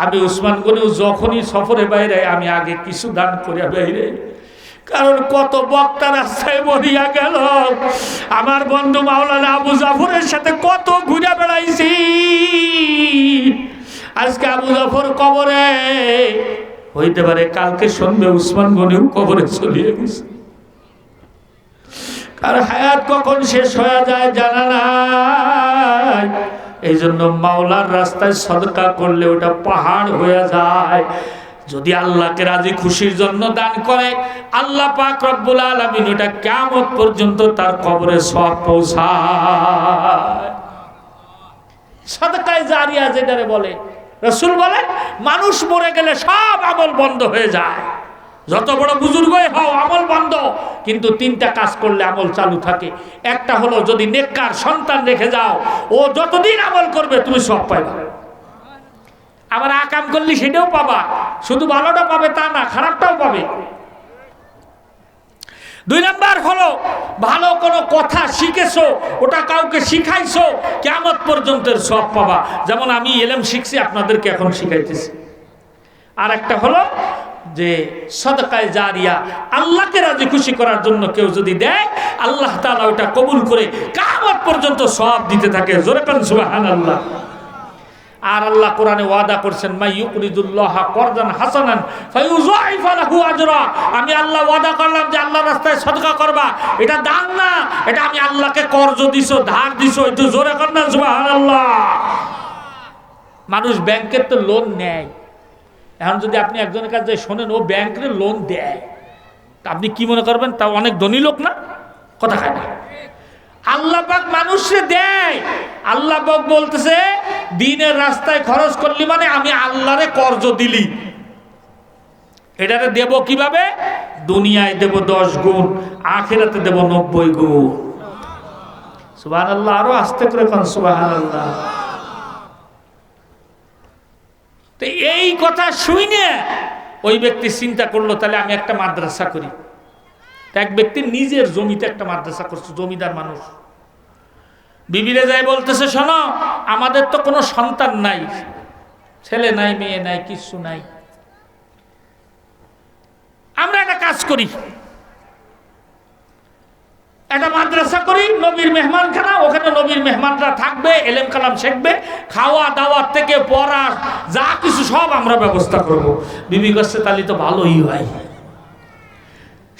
আমি ওসমান গনিও যখনই সফরে বাইরে, আমি আগে কিছু দান করিয়া বাইরে, কারণ কত বক্তা রাস্তায় মরিয়া গেল। আমার বন্ধু মাওলানা আবু জাফরের সাথে কত ঘুরে বেড়াইছি, আজকে আবু জাফর কবরে, হইতে পারে কালকে শুনবে উসমান গনিও কবরে চলিয়ে গেছে। আর হায়াত কখন শেষ হয়ে যায় জানা নাই। এই জন্য মাওলার রাস্তায় সদকা করলে ওটা পাহাড় হয়ে যায়। যদি আল্লাহকে রাজি খুশির জন্য দান করে, আল্লাহ পাক রব্বুল আলামিন ওটা কিয়ামত পর্যন্ত তার কবরে সওয়াব পৌঁছায়। সাদকায়ে জারিয়া যেটারে বলে, রাসূল বলেন মানুষ মরে গেলে সব আমল বন্ধ হয়ে যায়। যত বড় বুজুর্গই হও, আমল বন্ধ, কিন্তু 3টা কাজ করলে আমল চালু থাকে। একটা হলো, যদি নেককার সন্তান রেখে যাও, ও যতদিন আমল করবে তুমি সব পাইবা। আবার আকাম করলে সেটাও পাবা, শুধু ভালোটা পাবে তা না, খারাপটাও পাবে। 2 নাম্বার হলো, ভালো কোনো কথা শিখেছো, ওটা কাউকে শিখাইছো, কিয়ামত পর্যন্ত সব পাবা। যেমন আমি ইলম শিখছি, আপনাদেরকে এখন শিখাইতেছি। আর একটা হলো যে সাদকায়ে জারিয়া, আল্লাহকে রাজি খুশি করার জন্য কেউ যদি দেয়, আল্লাহ তাআলা ওটা কবুল করে কিয়ামত পর্যন্ত সওয়াব দিতে থাকে। জোরে বলেন সুবহানাল্লাহ। আর আল্লাহ কোরআনে ওয়াদা করছেন, মা ইউকরিদুল্লাহ করদান হাসানান ফায়ুযাইফা লাহু আজরা। আমি আল্লাহ ওয়াদা করলাম যে আল্লাহর রাস্তায় সদকা করবা, এটা দান না, এটা আমি আল্লাহকে কর্জ দিছো, ধার দিছো। একটু জোরে কর না সুবহানাল্লাহ। মানুষ ব্যাংকের তো লোন নেয়, এখন যদি আপনি একজনের কাছে শোনেন ও ব্যাংকের লোন দেয়, তা আপনি কি মনে করবেন তা অনেক ধনী লোক না? কথা খায় না। আল্লাহ পাক মানুষে দেয়। আল্লাহ পাক বলতেছে, দ্বীনের রাস্তায় খরচ করলি মানে আমি আল্লাহরে কর্জ দিলি। এটাতে দেব কিভাবে? দুনিয়ায় দেব 10 গুণ, আখিরাতে দেব 90 গুণ। সুবহানাল্লাহ। আরো আস্তে করে কোন সুবহানাল্লাহ। তো এই কথা শুনে ওই ব্যক্তি চিন্তা করলো, তাহলে আমি একটা মাদ্রাসা করি। এক ব্যক্তি নিজের জমিতে একটা মাদ্রাসা করছে, জমিদার মানুষ। বিবিরে যায় বলতেছে, শোনো আমাদের তো কোনো সন্তান নাই, ছেলে নাই, মেয়ে নাই, কিছু নাই, আমরা একটা কাজ করি, একটা মাদ্রাসা করি, নবীর মেহমানখানা, ওখানে নবীর মেহমানরা থাকবে, এলেম কালাম শিখবে, খাওয়া দাওয়ার থেকে পড়া যা কিছু সব আমরা ব্যবস্থা করব। বিবি কাছে তাহলে তো ভালোই হয়।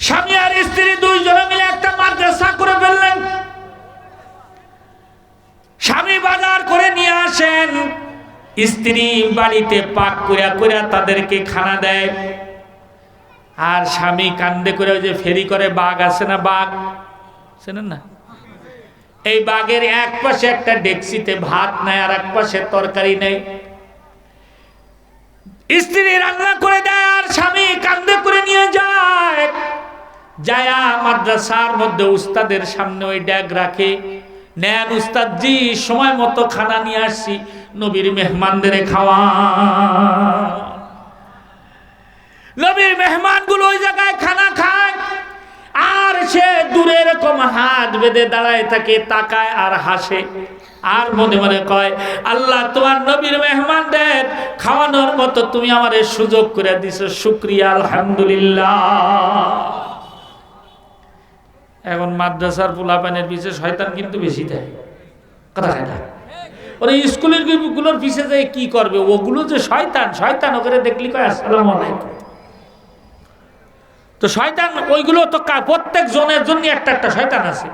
স্বামী আর স্ত্রী দুইজনে মিলে একটা মাদ্রাসা করে ফেললেন। স্বামী বাজার করে নিয়ে আসেন, স্ত্রী বাড়িতে পাক করিয়া করিয়া তাদেরকে খানা দেয়। আর স্বামী কান্দে করে, ওই যে ফেরি করে বাঘ আছে না, বাঘ চেনেন না, এই বাঘের এক পাশে একটা ডেকচিতে ভাত নেয় আর এক পাশে তরকারি নেই। স্ত্রী রান্না করে দেয় আর স্বামী কান্দে করে নিয়ে যায়। যায়া মাদ্রাসার মধ্যে উস্তাদের সামনে ওই ড্যাগ রাখে, নেন উস্তাদজি সময় মতো খানা নিয়ে আসছি, নবীর মেহমানদের খাওয়া। নবীর মেহমানগুলো ওই জায়গায় খানা খায় আর সে দূরে এরকম হাত বেঁধে দাঁড়ায় থাকে, তাকায় আর হাসে আর মনে মনে কয়, আল্লাহ তোমার নবীর মেহমানদের খাওয়ানোর মতো তুমি আমারে সুযোগ করে দিছো, শুকরিয়া আলহামদুলিল্লাহ। এখন মাদ্রাসার পোলাপানের পিছে শয়তান কিন্তু বেশি দেয়, কথা হয় না? ওরা স্কুলের গুলোর পিছে যায় কি করবে, ওগুলো যে শয়তান, শয়তান ওখানে দেখলি কয় আসসালামু আলাইকুম। তো শয়তান ওইগুলো তো প্রত্যেক জনের জন্য একটা একটা শয়তান আছে,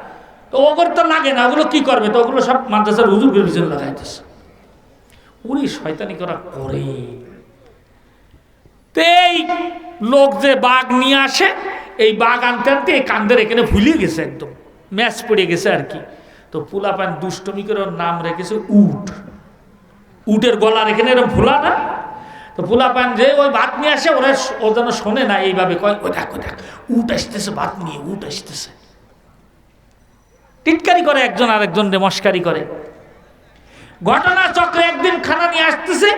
তো ওগুলো তো লাগে না, ওগুলো কি করবে? তো ওগুলো সব মাদ্রাসার হুজুরের পিছনে লাগাইতেছে। ওই শয়তানি করা করে। তো এই লোক যে বাঘ নিয়ে আসে, এই বাঘ আনতে আনতে এই কান্দের এখানে ভুলিয়ে গেছে, একদম ম্যাচ পড়ে গেছে আর কি। তো পোলাপান দুষ্টমি করে ওর নাম রেখেছে উট। উটের গলার এখানে এরকম ভোলা না, তো পোলাপান যে ওই ভাত নিয়ে আসে, ওরা ও যেন শোনে না, এইভাবে কয়, ওই দেখ ওই দেখ উট আসতেছে, ভাত নিয়ে উট আসতেছে। টিটকারি করে একজন আরেকজন রে মস্কারি করে। ঘটনা চক্রে একদিন খানা নিয়ে আসতেছে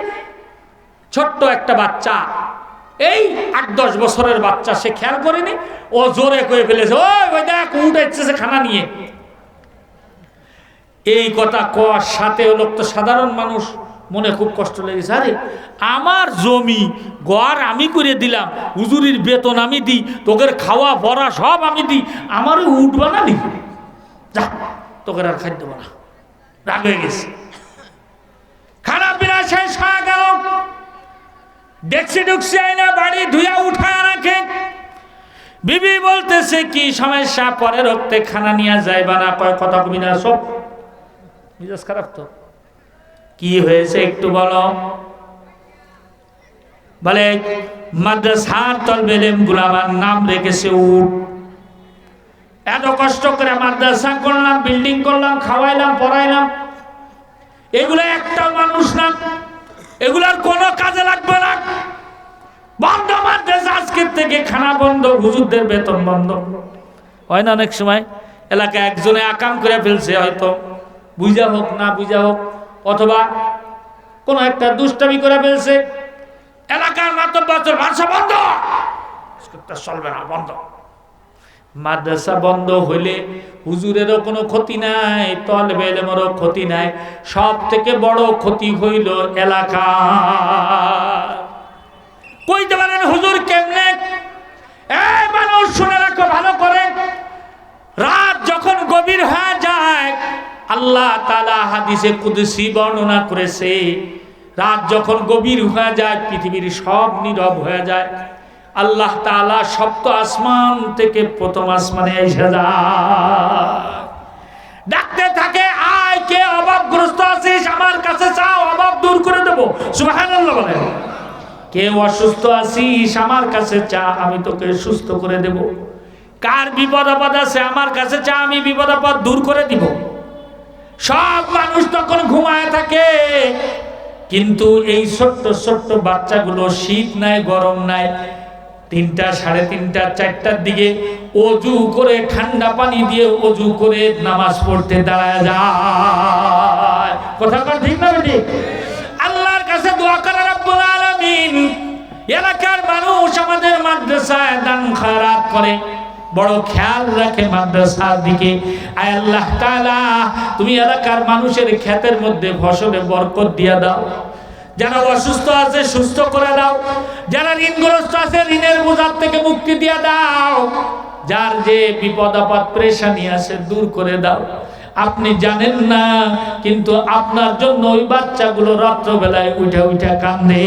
ছোট্ট একটা বাচ্চা, এই 8-10 বছরের বাচ্চা, সে খেয়াল করেনি, ও জোরে কয়ে ফেলেছে, ওই দেখ উট আসতেছে খানা নিয়ে। এই কথা কওয়ার সাথে লোক তো সাধারণ মানুষ, মনে খুব কষ্ট লেগেছে। আরে আমার জমি ঘর আমি করে দিলাম, হুজুরির বেতন আমি দিই, তোদের খাওয়া পড়া সব আমি দিই, আমারও উঠ বানালি, যা তোদের আর খাদ্য বানা। রাগ হয়ে গেছে, খারাপ বিনা শেষ হয়ে গেল। ডেকসি ডুকসি আইনা বাড়ি ধুয়া উঠা রাখে। বিবি বলতেছে কি সমস্যা, পরে রক্তে খানা নিয়ে যাইবা না? কয় কথা কবি না, সব মিজাজ খারাপ। তো কি হয়েছে একটু বলো। বলে মাদ্রাসার তলবে এলেমগুলো আমার নাম রেখেছে উট। এত কষ্ট করে মাদ্রাসা করলাম, বিল্ডিং করলাম, খাওয়াইলাম, পড়াইলাম, এগুলো একটা মানুষ না, এগুলার কোনো কাজে লাগবে না। বন্ধ মাদ্রাসা, আজকের থেকে খানা বন্ধ, হুজুরদের বেতন বন্ধ। হয় না অনেক সময় এলাকায় একজনে আকাম করে ফেলছে, হয়তো বুঝা হোক না বুঝা হোক, অথবা কোন একটা দুষ্টামি করে ফেলছে, এলাকার মাতব্বর ভাষা বন্ধ, চলবে না, বন্ধ। মাদ্রাসা বন্ধ হইলে হুজুরেরও কোনো ক্ষতি নাই, তলবে ইলমেরও ক্ষতি নাই, সব থেকে বড় ক্ষতি হইল এলাকা। কইতে পারেন হুজুর কেমনে? এই মানুষ শুনে রাখো ভালো করে, রাত যখন গভীর হয়ে যায়, আল্লাহ তাআলা হাদিসে কুদসি বর্ণনা করেছে, রাত যখন গভীর হয়ে যায়, পৃথিবীর সব নীরব হয়ে যায়, আল্লাহ তাআলা সপ্ত আসমান থেকে প্রথম আসমানে এসে যায়, ডাকতে থাকে, আয় কে অভাবগ্রস্ত আছিস, আমার কাছে চাও, অভাব দূর করে দেব। সুবহানাল্লাহ বলেন। কে অসুস্থ আছিস, আমার কাছে চা, আমি তোকে সুস্থ করে দেব। কার বিপদ আপদ আছে, আমার কাছে চা, আমি বিপদ আপদ দূর করে দিব। সব মানুষ তখন ঘুমায় থাকে, কিন্তু এই ছোট্ট ছোট্ট বাচ্চাগুলো শীত নাই গরম নাই, 3টা, 3:30, 4টার দিকে অজু করে, ঠান্ডা পানি দিয়ে অজু করে নামাজ পড়তে দাঁড়ায় যায়। কথা ঠিক না বেটি? আল্লাহর কাছে দোয়া করে রব্বুল আলামিন, এলাকার মানুষ আমাদের মাদ্রাসায় দান খয়রাত করে, বড় খেয়াল রাখে মাদ্রাসার দিকে। আয় আল্লাহ তাআলা, তুমি এলাকার মানুষের ক্ষেতের মধ্যে ফসলে বরকত দিয়া দাও, যারা অসুস্থ আছে সুস্থ করে দাও, যারা ঋণগ্রস্ত আছে ঋণের বোঝার থেকে মুক্তি দিয়া দাও। যার যে বিপদ আপদ পেরেশানি আছে দূর করে দাও। আপনি জানেন না, কিন্তু আপনার জন্য ওই বাচ্চাগুলো রাত্রবেলায় উঠা উঠা কান্দে।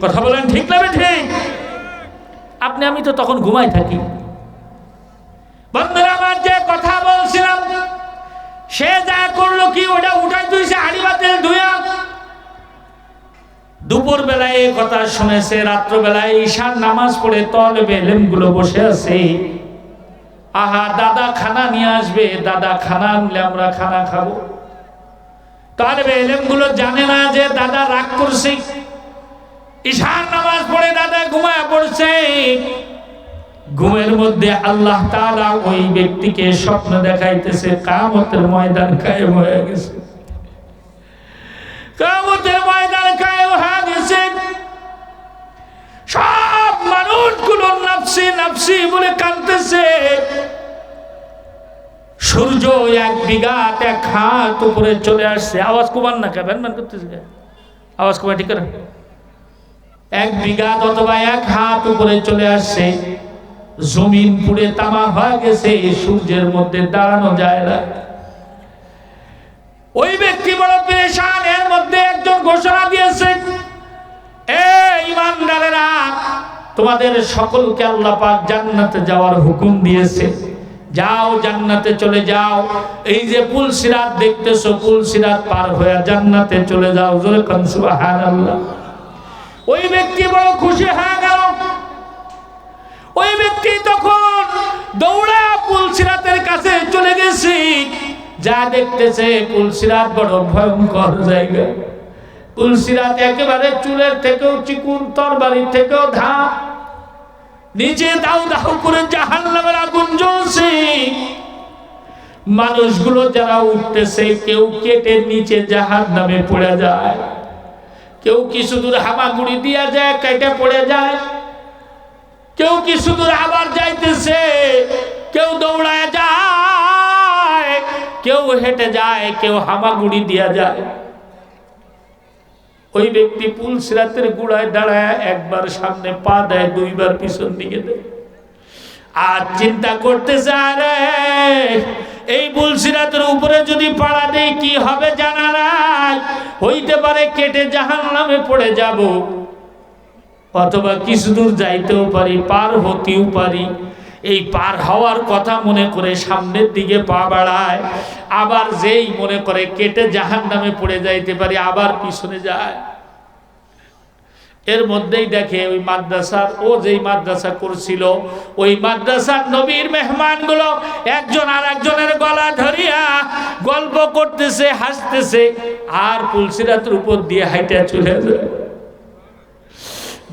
কথা বলেন ঠিক না ঠিক? আপনি আমি তো তখন ঘুমাই থাকি। বন্ধুরা আমার, যে কথা বলছিলাম, সে যা করলো কি, ওটা উঠাই তুইছে হাড়ি বাতিল ধুয়া। দুপুর বেলায় এই কথা শুনেছে, রাত্রবেলায় ঈশার নামাজ পড়ে তলেবে ইলমগুলো বসে আছে। আহা, দাদা খানা নিয়ে আসবে, দাদা খানা আনলে আমরা খানা খাবো। তলেবে ইলমগুলো জানে না যে দাদা রাগ করছে। ঈশার নামাজ পড়ে দাদা ঘুমায় পড়ছে। ঘুমের মধ্যে আল্লাহ তাআলা ওই ব্যক্তিকে স্বপ্ন দেখাইতেছে কিয়ামতের ময়দান কায়েম হয়ে গেছে। কিয়ামতের ময়দান কায়েম হয়ে গেছে। সব মানুষগুলো নফসি নফসি বলে কাঁদতেছে। সূর্য 1 বিঘাত 1 হাত উপরে চলে আসছে। আওয়াজ কমান না, কেন মান করতেছে? আওয়াজ কমা ঠিক করে। 1 বিঘাত অথবা 1 হাত উপরে চলে আসছে। জমিন পুড়ে তামা হয়ে গেছে, সূর্যের মধ্যে দাঁড়ানো যায় না। ওই ব্যক্তি বড় পেরেশান। এর মধ্যে একজন ঘোষণা দিয়েছে, এ ঈমানদারেরা, তোমাদের সকলকে আল্লাহ পাক জান্নাতে যাওয়ার হুকুম দিয়েছে। যাও, জান্নাতে চলে যাও। এই যে পুল সিরাত দেখতেছো, পুল সিরাত পার হয়ে জান্নাতে চলে যাও। জোরে কোন সুবহানাল্লাহ। ওই ব্যক্তি বড় খুশি হয়ে গেল। ওই ব্যক্তি তখন দৌড়া পুল সিরাতের কাছে চলে গেছে। যা দেখতেছে, পুল সিরাত বড় ভয়ঙ্কর জায়গা। পুল সিরাত একেবারে চুলের থেকেও চিকুন, তরবারির থেকেও ধাপ। নিচে দাউ দাউ করে জাহান্নামের আগুন জ্বলছে। মানুষগুলো যারা উঠতেছে, কেউ কেটে নিচে জাহান্নামে পড়ে যায়, কেউ কিছু দূর হামাগুড়ি দিয়া যায়, কেটে পড়ে যায়, কেউ কিছু দূর আবার যাইতেছে, কেউ দৌড়ায় যায়, কেউ হেঁটে যায়, কেউ হামাগুড়ি দিয়া যায়। ওই ব্যক্তি পুল সিরাতের গুড়ায় দাঁড়ায়, একবার সামনে পা দেয়, 2 বার পিছন দিকে দেয়। আর চিন্তা করতেছে, আরে এই পুল সিরাতের উপরে যদি পাড়া দেই কি হবে জানা নাই। হইতে পারে কেটে জাহান্নামে পড়ে যাব, অথবা কিছু দূর যাইতেও পারি, পার হতেও পারি। এই পার হওয়ার কথা মনে করে সামনের দিকে পা বাড়ায়। আবার যেই মনে করে কেটে জাহান্নামে পড়ে যাইতে পারি, আবার পিছনে যায়। এর মধ্যেই দেখে ওই মাদ্রাসার, ও যেই মাদ্রাসা করছিল, ওই মাদ্রাসার নবীর মেহমানগুলো একজন আর একজনের গলা ধরিয়া গল্প করতেছে, হাসতেছে, আর পুল সিরাতের উপর দিয়ে হাইটা চলে যায়।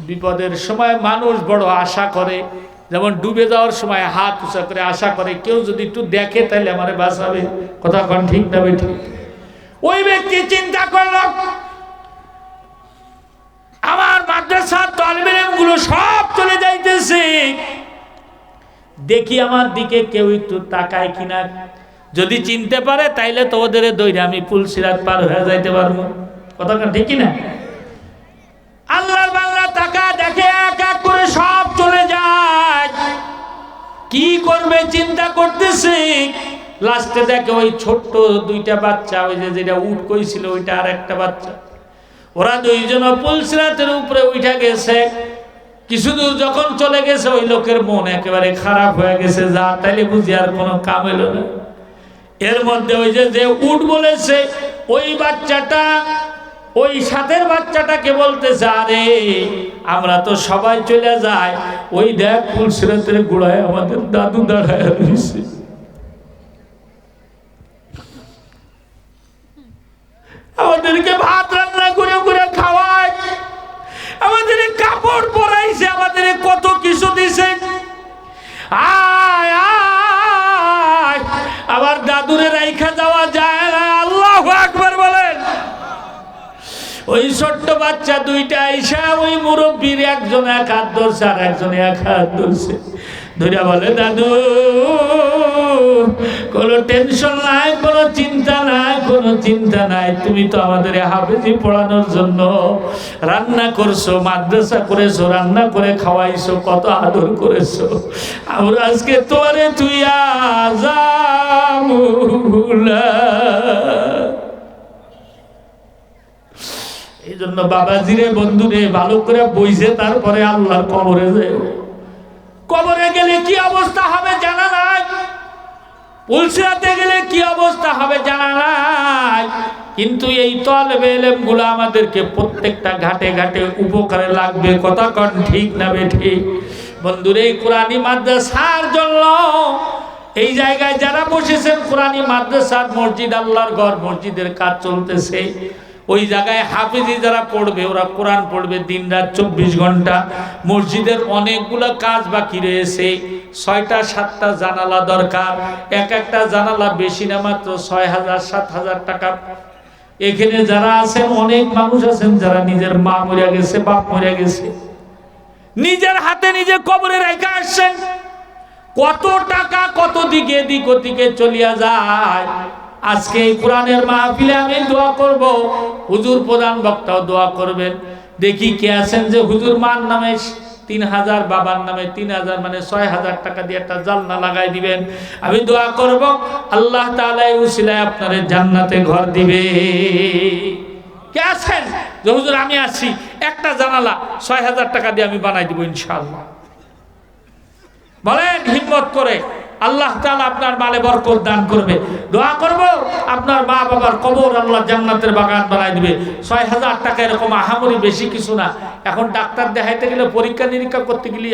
বিপদের সময় মানুষ বড় আশা করে, যেমন ডুবে যাওয়ার সময় হাত উঁচা করে আশা করে কেউ যদি একটু দেখে তাহলে আমারে বাঁচাবে। কথা কোন ঠিক না বেঠিক? ওই ব্যক্তি চিন্তা করল, আমার মাদ্রাসার তালিবে ইলমগুলো সব চলে যাইতেছে, দেখি আমার দিকে কেউ একটু তাকায় কিনা। যদি চিনতে পারে তাইলে তো ওদের দইরে আমি পুল সিরাত পার হয়ে যাইতে পারবো। কথা কোন ঠিক না? আল্লাহর বান্দা তাকা দেখে, এক এক করে সব চলে যায়। কি করবে চিন্তা করতেছে। লাস্টে দেখে ওই ছোট্ট 2টা বাচ্চা, ওই যে যেটা উট কইছিল ওইটা, আর একটা বাচ্চা, ওরা 2জন পুল সিরাতের উপরে উঠে গেছে। কিছু দূর যখন চলে গেছে, ওই লোকের মন একেবারে খারাপ হয়ে গেছে, যা তাইলে বুঝি আর কোনো কাম এলো না। এর মধ্যে ওই যে উট বলেছে, ওই বাচ্চাটা, ওই সাথের বাচ্চাটাকে বলতেছে, আরে আমরা তো সবাই চলে যাই, ওই দেখ পুল সিরাতের গোড়ায় আমাদের দাদু দাঁড়ায় রয়েছে। আমাদেরকে ভাত রান্না করে করে খাওয়ায়, আমাদের কাপড় পরাইছে, আমাদের কত কিছু দিছে। আয় আয়, আবার দাদুরে রাইখা যাওয়া যায় না। আল্লাহু আকবার বলেন। ওই ছোট্ট বাচ্চা 2টা আইসা ওই মুরব্বীর একজন 1 হাত ধরছে, আর একজন 1 হাত ধরছে, ধরে বলে, দাদু কোনো টেনশন নাই, কোনো চিন্তা নাই, কোনো চিন্তা নাই। তুমি তো আমাদের হাফেজি পড়ানোর জন্য রান্না করছো, মাদ্রাসা করেছো, রান্না করে খাওয়াইছো, কত আদর করেছো। আমরা আজকে তোরে তুই আজামুলা। এই জন্য বাবাজিরে, বন্ধুরে, ভালো করে বইছে, তারপরে আল্লাহর কবরে যায়। কবরে গেলে কি অবস্থা হবে জানা নাই, পুলসিরাতে গেলে কি অবস্থা হবে জানা নাই। কিন্তু এই তলবে ইলমগুলো আমাদেরকে প্রত্যেকটা ঘাটে ঘাটে উপকারে লাগবে। কথা কন ঠিক না বেঠিক? বন্ধুরে, এই কোরআনী মাদ্রাসার জন্য এই জায়গায় যারা বসেছেন, কোরআনী মাদ্রাসার মসজিদ, আল্লাহর ঘর, মসজিদের কাজ চলতেছে। ওই জায়গায় হাফেজি যারা পড়বে, ওরা কোরআন পড়বে দিনরাত 24 ঘন্টা। মসজিদের অনেকগুলো কাজ বাকি রয়েছে। 6টা 7টা জানালা দরকার। এক একটা জানালা বেশি না, মাত্র 6,000-7,000 টাকা। এখানে যারা আছেন, অনেক মানুষ আছেন যারা নিজের মা মরে গেছে, বাপ মরে গেছে, নিজের হাতে নিজে কবরে রেখে আসছেন। কত টাকা কত দিকে এদিক ওদিকে চলিয়া যায়। আজকে এই কোরআনের মাহফিলে আমি দোয়া করব, হুজুর প্রধান বক্তাও দোয়া করবেন। দেখি কে আছেন যে হুজুর মার নামে 3,000, বাবার নামে 3,000, মানে 6,000 টাকা দিয়ে একটা জালনা লাগাই দিবেন। আমি দোয়া করব আল্লাহ তাআলা এই উসিলায় আপনার জান্নাতে ঘর দিবে। কে আছেন যে হুজুর আমি আছি, একটা জানালা 6,000 টাকা দিয়ে আমি বানাই দিব ইনশাআল্লাহ? বলেন হিম্মত করে। আল্লাহ তাআলা আপনার মালে বরকত দান করবে। দোয়া করব আপনার মা বাবার কবর আল্লাহ জান্নাতের বাগান বানাই দিবে। 6,000 টাকা এরকম আহামরি বেশি কিছু না। এখন ডাক্তার দেখাইতে গেলে, পরীক্ষা নিরীক্ষা করতে গেলে